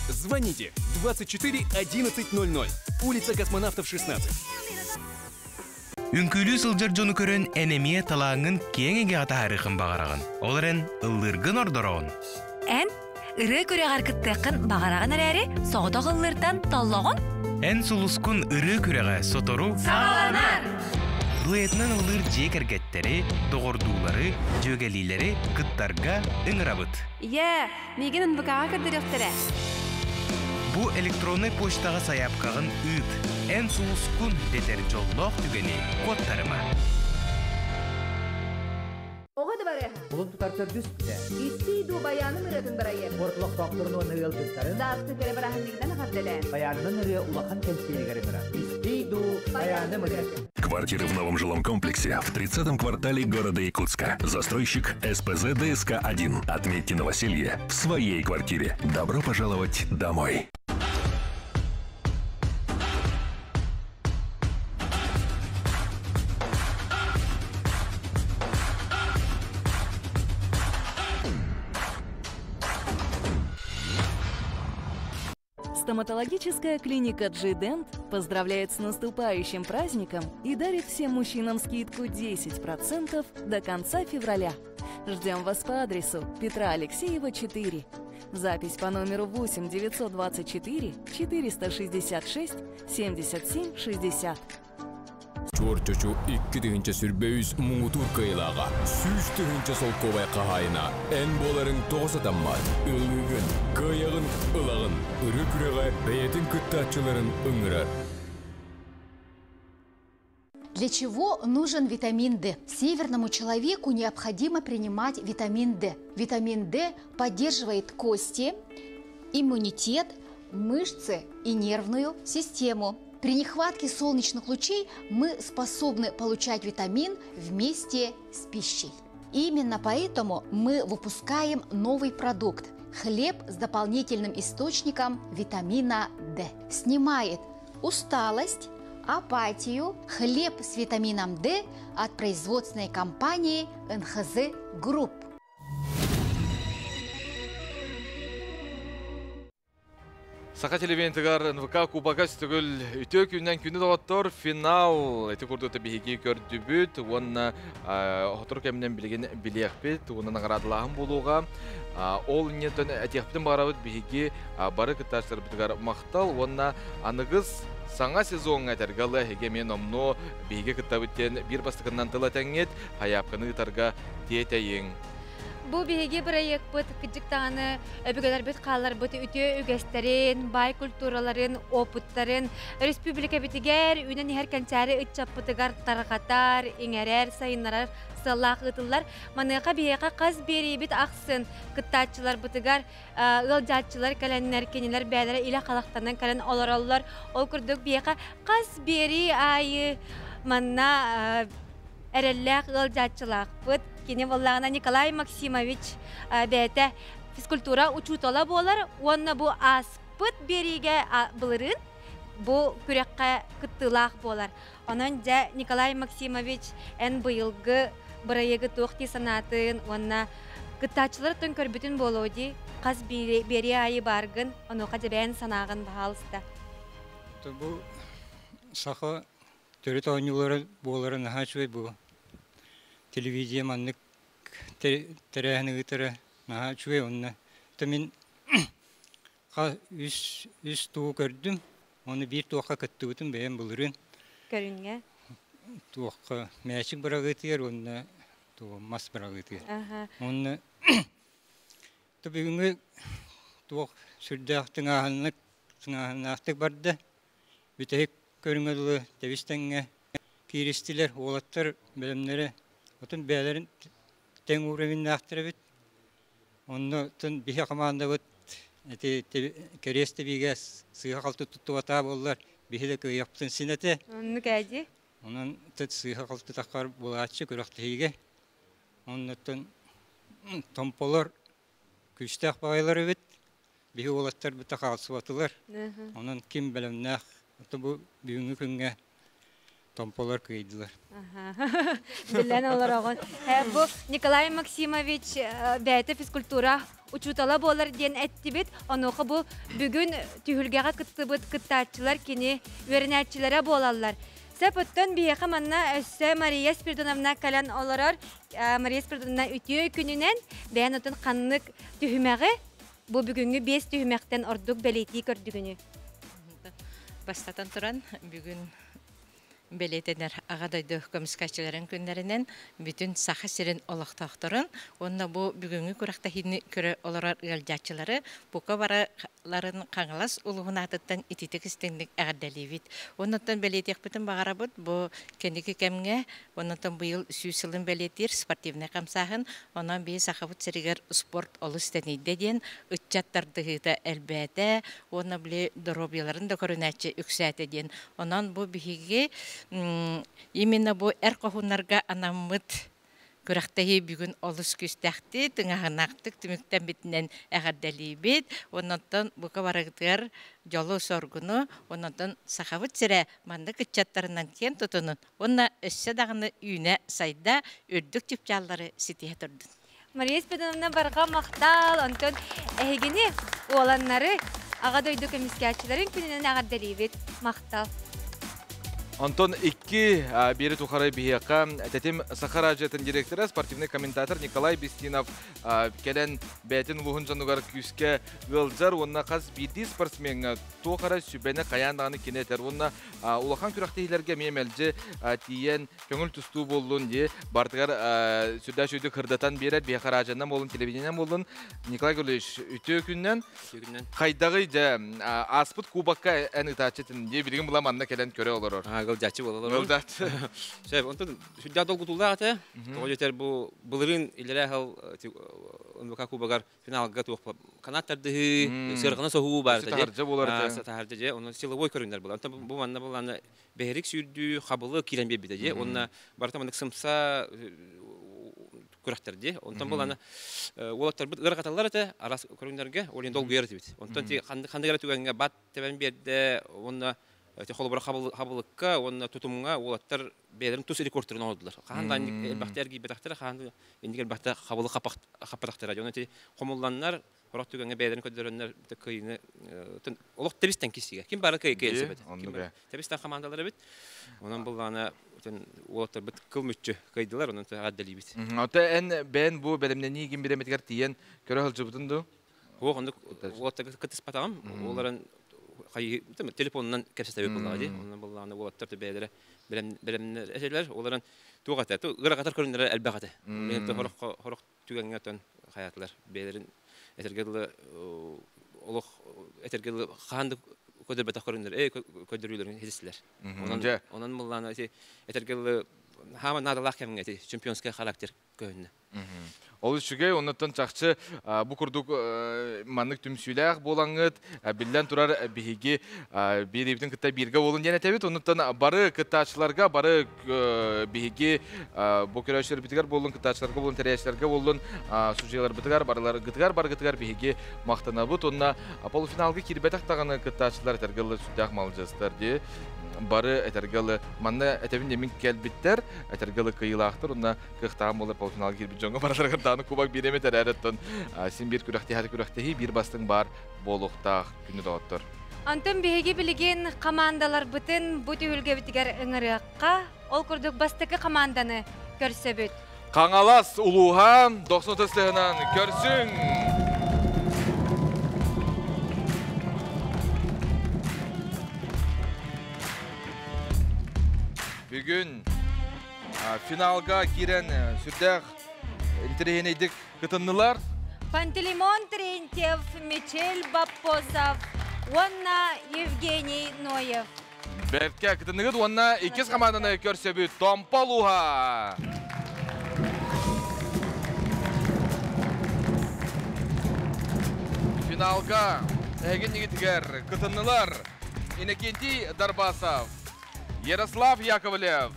Звоните 24 1100, улица Космонавтов 16. Үнкүлүү сылжар жону көрөн энемие талааңын кеңеге атаарыхын багарагын. Оларын ыллыргын ордороон. Эн ыры көрөгар кыттыкын багарагын әрәре соғда ыллырдан таллогон. Эн сулускун ыры көрөгө сотору сагаланар. Дуэтнан ыллыр жекергеттери, догордуулары, жөгелилери кыттарга ыңырабыт. Мегенин быкага кырдырыктыра. Бу электронный почтага саяпкагын ыт. Эн сулускун детер жоллох түгени кодтарыма. Оға да бар bırak. Bulun tutar tördüs bile. İstidu bayanı mıratın bırayı. Korkuluk doktorunu onu yıldızların. Dağısı kere bırakınlıktan haddelen. Bayanının ırıya ulakan temsili garimira. İstidu bayanı mıratın. Квартиры в новом жилом комплексе в 30-м квартале города Якутска. Застройщик СПЗ ДСК-1. Отметьте новоселье в своей квартире. Добро пожаловать домой. Стоматологическая клиника G-Dent поздравляет с наступающим праздником и дарит всем мужчинам скидку 10% до конца февраля. Ждем вас по адресу Петра Алексеева, 4. Запись по номеру 8 924 466 77 60. Чорчочу 2 сүрбөйіз мұңытур кыйлаға, сүз түгінші солковай қағайына, ән боларын тоғысатаммат, өлігін, кыяғын, ылағын, үрі-күреға бәйетін күттатчыларын үңірір. Для чего нужен витамин D? Северному человеку необходимо принимать витамин D. Витамин D поддерживает кости, иммунитет, мышцы и нервную систему. При нехватке солнечных лучей мы способны получать витамин вместе с пищей. Именно поэтому мы выпускаем новый продукт – хлеб с дополнительным источником витамина D. Снимает усталость, апатию. Хлеб с витамином D от производственной компании НХЗ Групп. Сақа телевентігар НВК Кубагас түгіл үтө күннен күні доғыттыр финал әті күрдіғті бейгі көрді бүт, онына ұтыр кәмінен білген білек бет, онына ғарадылағын болуға. Ол нетен әтеқпітін бағарабыд бейгі бары күтташтар бітігар мақтал, онына анығыз саңа сезон әтергалы әгемен омну бейгі күттабыттен бір бастықынан тыла тәңет, хаяпқыны ұтарға тетәйін. Бу биһиги проект бут кыжыктаганы өбүгөлөр бит каллар бут үтө үгестерин, бай культураларын, опыттарын республика битигер үнен һәр канчары ытчаппытыгар таргатар, иңерер, сайыннарар, саллах ытыллар. Маныка биһига каз бери бит аксын, кыттачылар бутыгар, ылжатчылар, каленнер, кенелер бәләре иле халыктаннан кален олараллар. Ол күрдүк биһига каз бери айы манна эрелләк ылжатчылак бут. Кене боллағына Николай Максимович бәйті физкультура учутала болар, онна бұ аспыт береге бұлырын, бұ күрекқа күттілақ болар. Онан жа Николай Максимович ән бұйылғы бұрайығы тоқти санатын, онна күттачылар түн көрбітін болуды, қаз бері айы барғын, оны қажа бәйін санағын бағалысты. Бұ сақы түрет ойнылары боларын ғачуай бұ. Телевизия маннык терәһне гытыры наһа чуе онна тәмин үс туу көрдүм оны бир туакка кыттыбытым бәйән булырын көрүнгә туакка мәчик барагытыр онна туу мас барагытыр онна бүгүнгү туак сүрдәхтин аһаннык барды бүтәк көрүнгөлү тевистеңге киристилер олаттар белемнәре Отun beylerin ten uğraminle aktarıbıt. Onun bir komanda bıt. Kereste bir sığ kaltı tuttu vata bollar. Bir de yaptın sinete. Onu geldi. Onun sığ kaltı takar bulaşçı kurakta hige. Onun tompolar küçük bayları bıt. Bir olatlar bıt kalsı vatılar. Onun kim bilemne. Otun bu büyüğü künge. Tompolar kıydılar. Bilən olar oğun. Bu Nikolay Maksimович bəyətə fizkultura uçutala bolar diyen etdi bit. Onuqa bu bugün tühülgəğa kıttı bit kıttatçılar kini verenətçilere bolallar. Səpöttən biyeqə manna össe Mariya Spirdonovna kalan olarar. Mariya Spirdonovna ütüyü gününən bəyən otun qanlıq tühüməği bu bugünkü 5 tühüməqdən orduq bəleytiyi gördüğünü. Бастатан туран бүгүн белетенер ағадайды көміскачыларын күндерінен бүтін сақы сирен олықтақтырын. Онна бұл бүгінгі көріқті хейіні көрі оларар ғалдатчылары бұқа бараларын қаңылас ұлығын атыттан итетік істендік әғаддәлевет. Оннаттан белетек бүтін бағара бұд, бұл кендекі кәмге, оннаттан бұйыл сүйсілін белетер спортивны қамсағын, онан бей сақабыт сәрігер спорт олы істенейді ден, үтчаттардығыда әлбәті, онна біле дұробияларын да көрінәтші үксәті ден. Онан бұл бігі именно бу эр кохуннарга анаммыт көрәктәһи бүгүн олус күстәхти тыңагынактык түмүктән битнен әгәрдәлибет оннан бука барыгытыр жолу соргуну оннан сахабыт сире манды кытчаттарынан кен тутунун онна өссө дагыны үйнә сайда үрдүк чипчаллары ситие турдун. Мария Спидановна барга мактал Антон эхигини оланнары ага дойду комиссиячыларын күнүнөн әгәрдәлибет мактал. Антон Икки бері тухары бияқа тәтем Сахара жетін директоры, спортивный комментатор Николай Бестинов кәлін бәтін лұғын жануғар күске ғылжар, онына қаз биді спортсмен тухары сүбәні қаяндағыны кенетер. Онына улахан күрақтығылерге мемелжі тиен көңіл тұсту болуын де бартығар сүрді қырдатан берер бияқа ражаннан болын, телевидениям болын. Николай Гүлеш, үті күннен қайдағы аспыт кубаққа әні тачетін де білген бұламанына кәлін көре олар. Голдачы болалар. Голдачы. Шәп, онтон сүддә долгы тулда ата. Тоҗетер бу булырын иләрә хал онка кубагар финалга туып канаттарды сыргына соху бар да. Сатарҗы же, оны силовой көрүннәр була. Онтон бу манна булганы бәһрик сүрдү, хабылы кирән бебиде же. Онна бартамандык сымса күрәхтерде. Онтон булганы олаттар бит гыргаталар ата, арас көрүннәргә олен долгы ярды бит. Онтон ти хандыгара түгәнгә бат тебен берде. Онна холбара хабылыкка, онна тутумга олаттар бәдерин тус рекордтарын алдылар. Хандан бактарги бетактар, хандан индигер бакта хабылык капаттар. Жана ти комулланнар рот түгәнгә бәдерин көдөрөннәр кыйны олык тебистен кисиге. Ким бары кыйсыбет. Тебистен командалары бит. Онан булганы олаттар бит кылмыччы кыйдылар, онан гаддали бит. Ата эн бен бу белемне нигин биреметгәр тиен көрө хылжыбытынды. О, онда олаттар кытыс патагам, оларын телефонунан кепсетебек булган ди. Онан булганы олаттар бәдере белемнәр әҗәләр, оларын тугата, гырагатар көрүннәр әлбәгате. Мен хорык түгәнгә тон хаятлар бәдерин этергеле олык этергеле ханды көдөрбәтә көрүннәр, көдөрүләрен хисләр. Онан булганы этергеле һәм надалах кемгә чемпионский характер көйнә. Ол үшіге, оннаттан чақчы бұ күрдік маннық түмсүйләқ болаңыд, білден тұрар бігі беребдің күтті бірге болын ден әтәбет, оннаттан бары күттачыларға, бары бігі бұ көрәшілер бітігер болын, күттачыларға болын, тәрәшілерге болын, сұжиялар бітігер, барылар гітігер, бар гітігер бігі мақтана бұд, онна полуфиналғы кербетақ тағаны күттачылар әтергілі сүдәқ малжастар де. Бары әтергілі манны әтәбін емін кәлбіттер, әтергілі қиылақтыр, онна қықтағым олар полуфиналғы кербет жоңға бараларға даны кубак биремет әрәттін. Сен бір күрәқтегі бір бастың бар болуқтақ күні дауыттыр. Антон бейге білген командалар бұтын бұты өлге бітігер ұңырыққа, ол күрдік бастықы команданы көрсе бүт. Қаңалас ұлуға 90 сылығынан көрсің! Бүгін финалға кирен сүрдәқ интерегенейдік күтіннілар. Пантелеймон Терентьев, Мичель Баппосов, онна Евгений Ноев. Бәртке күтінігіт, онна икіз команданы көрсе бүт Томпалуға. Финалға әген егітігер күтіннілар Иннокентий Дарбасов, Ярослав Яковлев,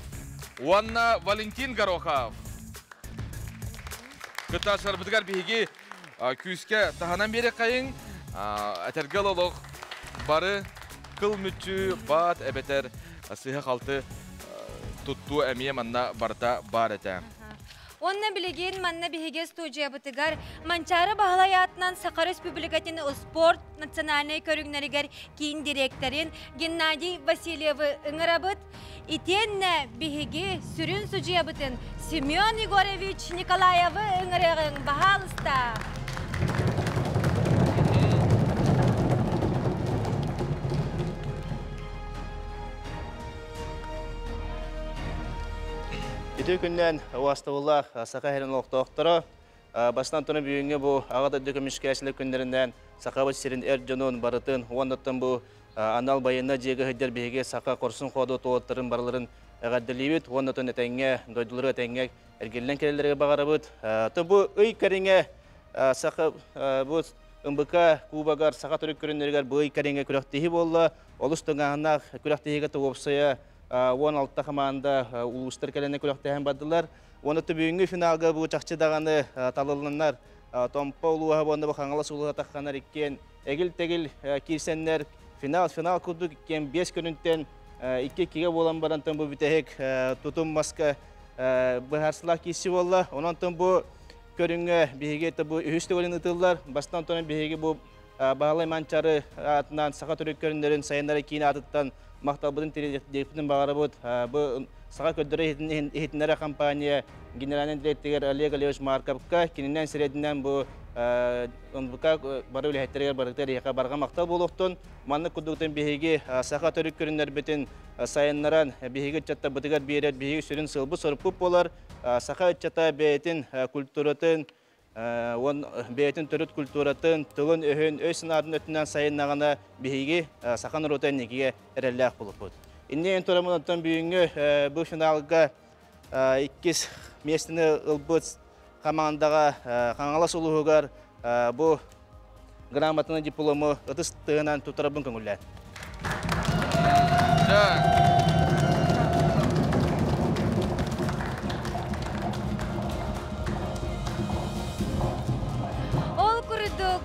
Уанна Валентин Горохов. Күтташылар бұтығар бейге күйіске тағанан бері қайын, әтергел олық бары қыл мүтчі бат әбетер сыйға қалты тұтту әмие манна барта бар әті. Онна білеген манна бейге студия бұтығар манчары бағалаятынан Сақар Республикатын спорт национальный көрігнерігер кейін директорин Геннадий Васильевы ұңырабыт. Итенне бейге сүрін студия бұтын Семен Егорович Николаевы ұңырығын бағалыста. Ити күннен уастығылақ сақа херін олықтықтыры. Бастан тұны бүйінге бұл ағада дөкімішкәшілік күндерінден сақабыт сирин әрджонуын барытын, оңдаттан бұл анал байына жегі хүддер бейге сақа қорсын қоды тоғыттырын барларын әғадділейбіт, оңдаттан әтәңе, дойдылыры әтәңе әргелден келелерге бағарабыт. Тұн бұл ұй кәріңе сақа бұл ымбыка кубагар сақа түрік көрінергер бұл ұй кәріңе күрәқтегі болы, олыстың ағынақ күрәқтегеге тұғыпсая 16 қаманда ұлыстыр кәліне күрәқтеген бадылар. Онытты бүйінгі финалға бұл чақчыдағаны талылынар. Томпа ұлуға болында бұл қаңылас ұлуға таққанар еккен. Әгіл-тәгіл кирсенлер финал күрдік еккен 5 күнінттен 2-2-ге болан барантын бұл бітәхек тұтым маска бұхарсылақ кесі болла. Онантын бұл көріңі бейге бұл үхісті өлін ұтылар. Бастан тоның бейге бұл бағалай манчары атынан сақа түрік көріндерін сайындары кейін атыттан мақталбыдың теледектің бағары бұд. Бұл саға көддірі ехетінері компания генеральный директор Олег Алевич Марковка кенінен сіредінен бұл бары өліхеттерге барықтар еқа барға мақтал болуқтын. Манны күдіктен бейге сақа түрік көріндер бетін сайынларан бейге чатта бұтығар бейрет бейге сүрін сылбы сұрпып болар. Сақа чатта бейетін культуратын бейтін түріт культуратын, тұлын өйін өй сынадың өтінен сайыннағына бейге сақан ұротын некеге әрелләқ болып бұд. Иннен тұрамын оттан бүйінгі бұл финалға 2 местіні ұлбыт қамағындаға қаңалас ұлығығар бұл грамотының дипломы ұтыстығынан тұтарабын көңілі.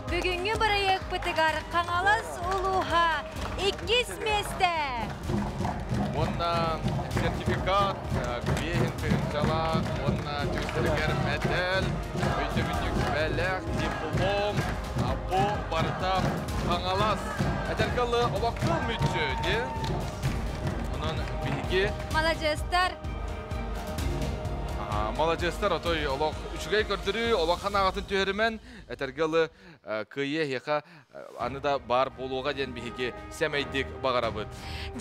Бүгінгі барайық бұтығар қаңалас ұлуға 2 месті. Онна сертификат, бейін пірінчалақ, онна түйістергер мәдәл, өйтіміндік бәләқ, диплом, бұл бартап қаңалас. Әтәркалы олаққыл мүтші, де? Онын бейге. Малажестар. Молодецтар отой олақ үшігей көрдірі, олақ қанағатын түйерімен әтергілі күйе еқа аныда бар болуға ден бейге сәмейдік бағара бұд.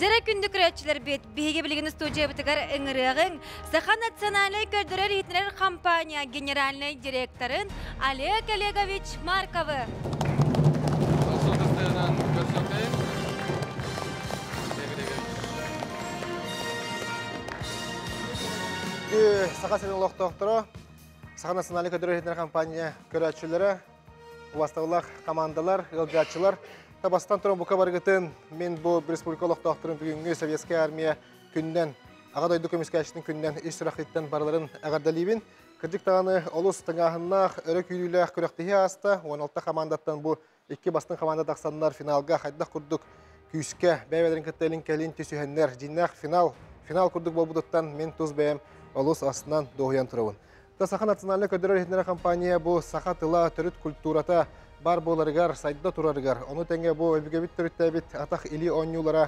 Жара күнді күрәтшілер бет, бейге білігіні студия бұтығар үңіріғын, Саха национальный көрдірер етінер компания генеральный директорын Олег Олегович Марковы. Сақа сенің лоқтықтыры, Сақа национальный көдірер компания көрәтшілері, ұластығылақ командалар, ғылжатшылар. Табастан тұрын бұқа барғытын, мен бұл республика лоқтықтырын бүгінгі Советская армия күннен, ағадайды көмескәшінің күннен еш сұрақеттен барларын әғардалейбін. Кірдік тағаны олыс тыңағынақ өрі күйлілі көріқтігі асты, 16 командаттан бұл 2 бастың команда тақсанлар финалға қайдақ күрдік күйіске бәйбәлерін кіттелін кәлін тесуhеннер. Жинақ финал күрдік бол бұдықтан мен тұз бәйім олыс астынан доғыян тұрауын. Сақа национальный көдірер етінері компания бұл сақа тыла түріт культурата бар боларығар, сайда тұрарығар. Оны тәңе бұл өлбігебіт түрітті бит атақ или оңюлара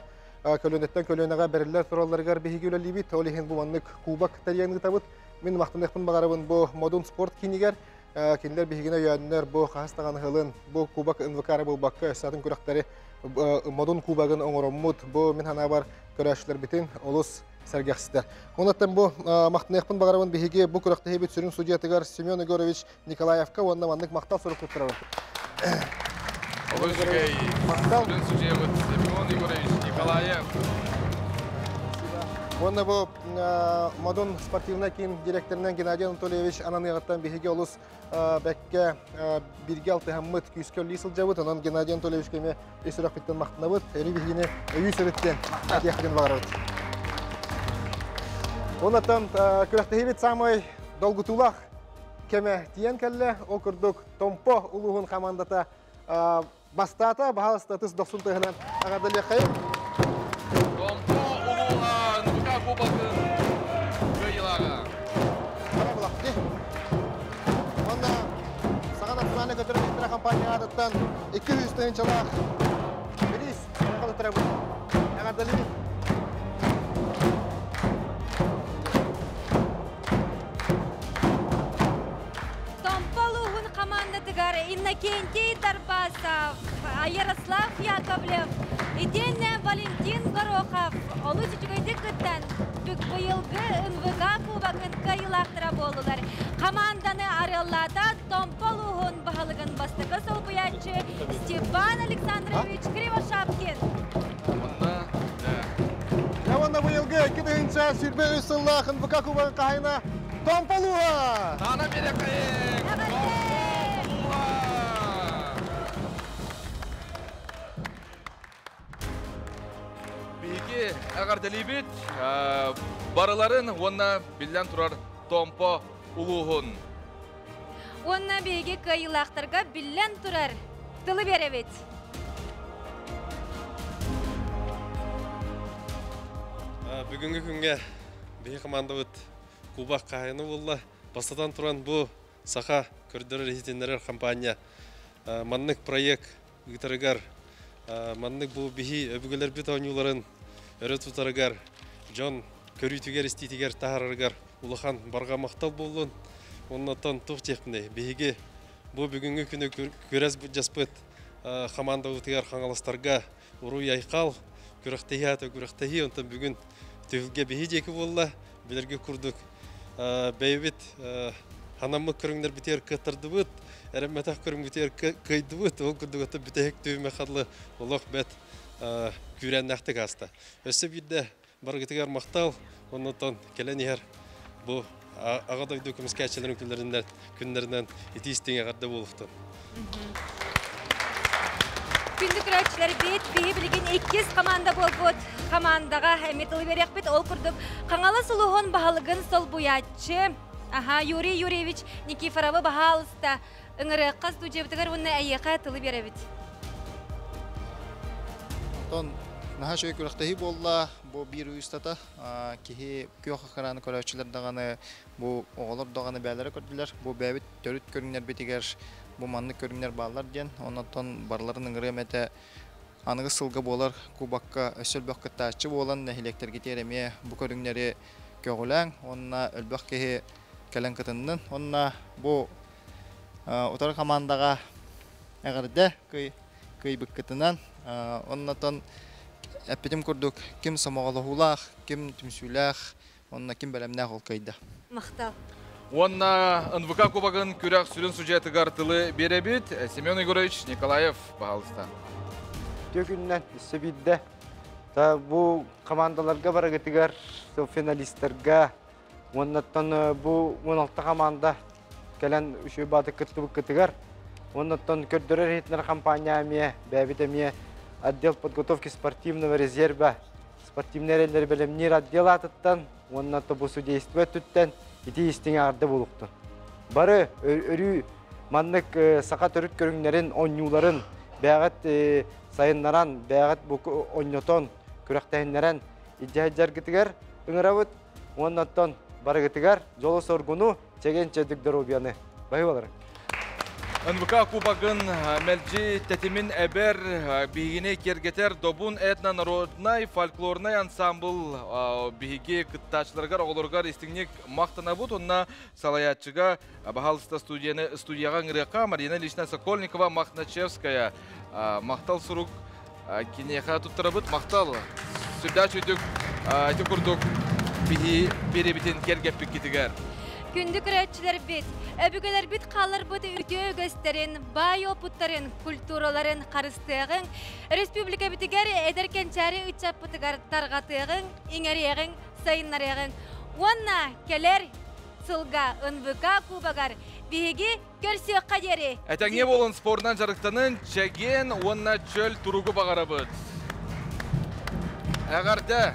көлөнеттен көлөнеға бәрілер тұраларығар бейгі өлі бит. Олеген бұл маннық кубак тәрияңғы табыт. Мен мақтынықпын бағарабын бұл модун спорт кинигер. Кенілер бейгіне өйәнілер бұл қағыстаған ғылын, бұл кубак үнвікары бұл баққа өсатын көріқтері модун кубагын оңырыммұд. Бұл мен хана бар көрәшілер бітін олыс сәргәқсіздер. Онаттан бұл мақтынықпын бағарабын бейге бұл көріқті хейбет сүрін судиятығар Семен Егорович Николаевка, онына мандық мақтал сұрып көттірауын. Олысығай сүрін судиябыт Семен Егорович Николаев. Онна бұл модун спортивна кейін директорынан Геннадий Анатольевич Ананығаттан бейге олыс бәкке бірге алты ғаммыт күйіске лисыл жабыт. Онан Геннадий Анатольевич кеме өсірақ біттен мақтына бұд. Әрі бейгені өй сөреттен әтияқтен бағарабыд. Онаттан күрәқті хейбет самай долгутулақ кеме тиен кәлі оқырдық Томпо ұлығын командата бастата бағалысты тұс 90-тығынан ағадылы қайып. Томпо ұлығын бұқа кубақын көйілаға. Бара бұлақты. Онда Сақа национальный көтірін еттірі компания адыттан 200 түйіншалақ біріз ағады тұрабы. Ағадылы бит. Иннокентий Тарбасов, Ярослав Яковлев, Иденне Валентин Горохов, Олы Чичугайды күттен быйылгы НВК кубагын кайылақтыра болулар. Команданы арыллата томпол уғын бағалығын бастығы сол бұятчы Степан Александрович Кривошапкин. Яванда быйылгы 2-нче сүрбе үсыллах НВК кубагын қайына томпол уға! Тана бере қайын! Биги ағардалибет барыларын онна билден тұрар томпо улуғын. Онна биги кайылақтырға билден тұрар тылы беребет. Бүгінгі күнге биги команда бұд Кубақ қайыны болла. Бастадан тұран бұл сақа көрдірі резиденлер компания маннық проект ұйтарығар маннық бұл биги өбігілер біт ойнуларын өрі тұтарығар жон көрүйтігер істейтігер тағарығар улахан барға мақтал болуын оннаттан тұқ текміне бейге бұл бүгінгі күні көрәз бұд жаспыт команда ұтығар қаңаластарға ұру яйқал көріқтегі аты көріқтегі онтан бүгін төгілге бейге декі болла білерге күрдік бәйбет ханамы көріңдер бітер кыттырды бұд әрімметақ көрің бітер кайды бұд ол күрдік өті бітәйік түйіме қадылы олық бәт күрән нәқтік аста өсі бейді барғытығар мақтал оннаттан келен егер бұл ағадай дөкіміз кәтшілерін күндерінен етейістен ағарды болуқтан. Күнді күрәтшілер бет бейі білген 2 команда болғыд. Командаға әметілі берек бет ол күрдік. Қаңалы сұлуғын бағалығын сол бұятчы. Юрий Юрьевич Никифоровы бағалыста. Үңірі қас дұжебітігер оны әйеқа тылы беребет. Наха шөй күрәқтәхи болла, бұл бір үйістата, кеге көй қақыраны көрәтшілер дағаны, бұл оғылыр дағаны бәлері көрділер, бұл бәбіт төріт көріңдер бетігер, бұл манны көріңдер балар ден, онаттан барларын үңірем әті анығы сылғы болар, Кубаққа өсіл баққы тәтші болан, нәхилектер кетереме бұл көріңдері көғіләң, онына өлбақ кеге кәлін қытынның, онына бұл отары командаға әғірді көй бұққытынан, оннаттан әппетім көрдік, кім самағалығулақ, кім түмсулақ, онына кім бәлемнәқ ол көйді. Мақтал. Онна НВК кубагын күрәк сүрін сюжеті ғартылы беребет. Семен Егорович Николаев бағалыста. Төгіннен үсі бейді. Бұл командаларға барағытығар, финалистерға, оннаттан бұл 16 команда кәлін үші бады күтті бұқытығар. Оннаттан көрдірер етінер компания әме, бәбет әме, отдел подготовки спортивного резерва, спортивный белемнер отдел атыттан, оннатта бұл судействе түттен, ити истің ағырды болуқтын. Бары өрі маннық сақа түрік көріңлерін, ойнуларын, бәғат сайынларан, бәғат бұл ойнотон, күрәқтәйінлерін, идеяджар гітігер, үңірауыт, оннаттан бары гітігер, жолы соргуну, чеген чедік дұрубияны. Бай оларын. НВК кубагын мәлжи тәтімін әбір бейгіне кергетер добун этно-народнай фольклорнай ансамбл бейге кыттачыларғар оғылырғар істігінек мақтана бұд. Онна салаятчыға бағалыста студияға ғырыққа Марина Лична Сокольникова, Махначевская мақтал сұрук кенеға тұттыра бұд. Мақтал сүрдач өйдік күрдік беребітен кергеппік кетігер. Күнді күрәтшілер бет, өбігілер бет қалыр бұды үте өгістерін, бай опыттарын, культураларын қарыстығын, республика бітігер әдіркенчәрі үтчап бұтығар тарғатығын, еңерегін, сайыннарығын. Онна келер сылға НВК кубагар бейге көрсі қадері. Әтәңе болын спорынан жарықтанын чәген онна чөл тұруғы бағара бұд. Әғарды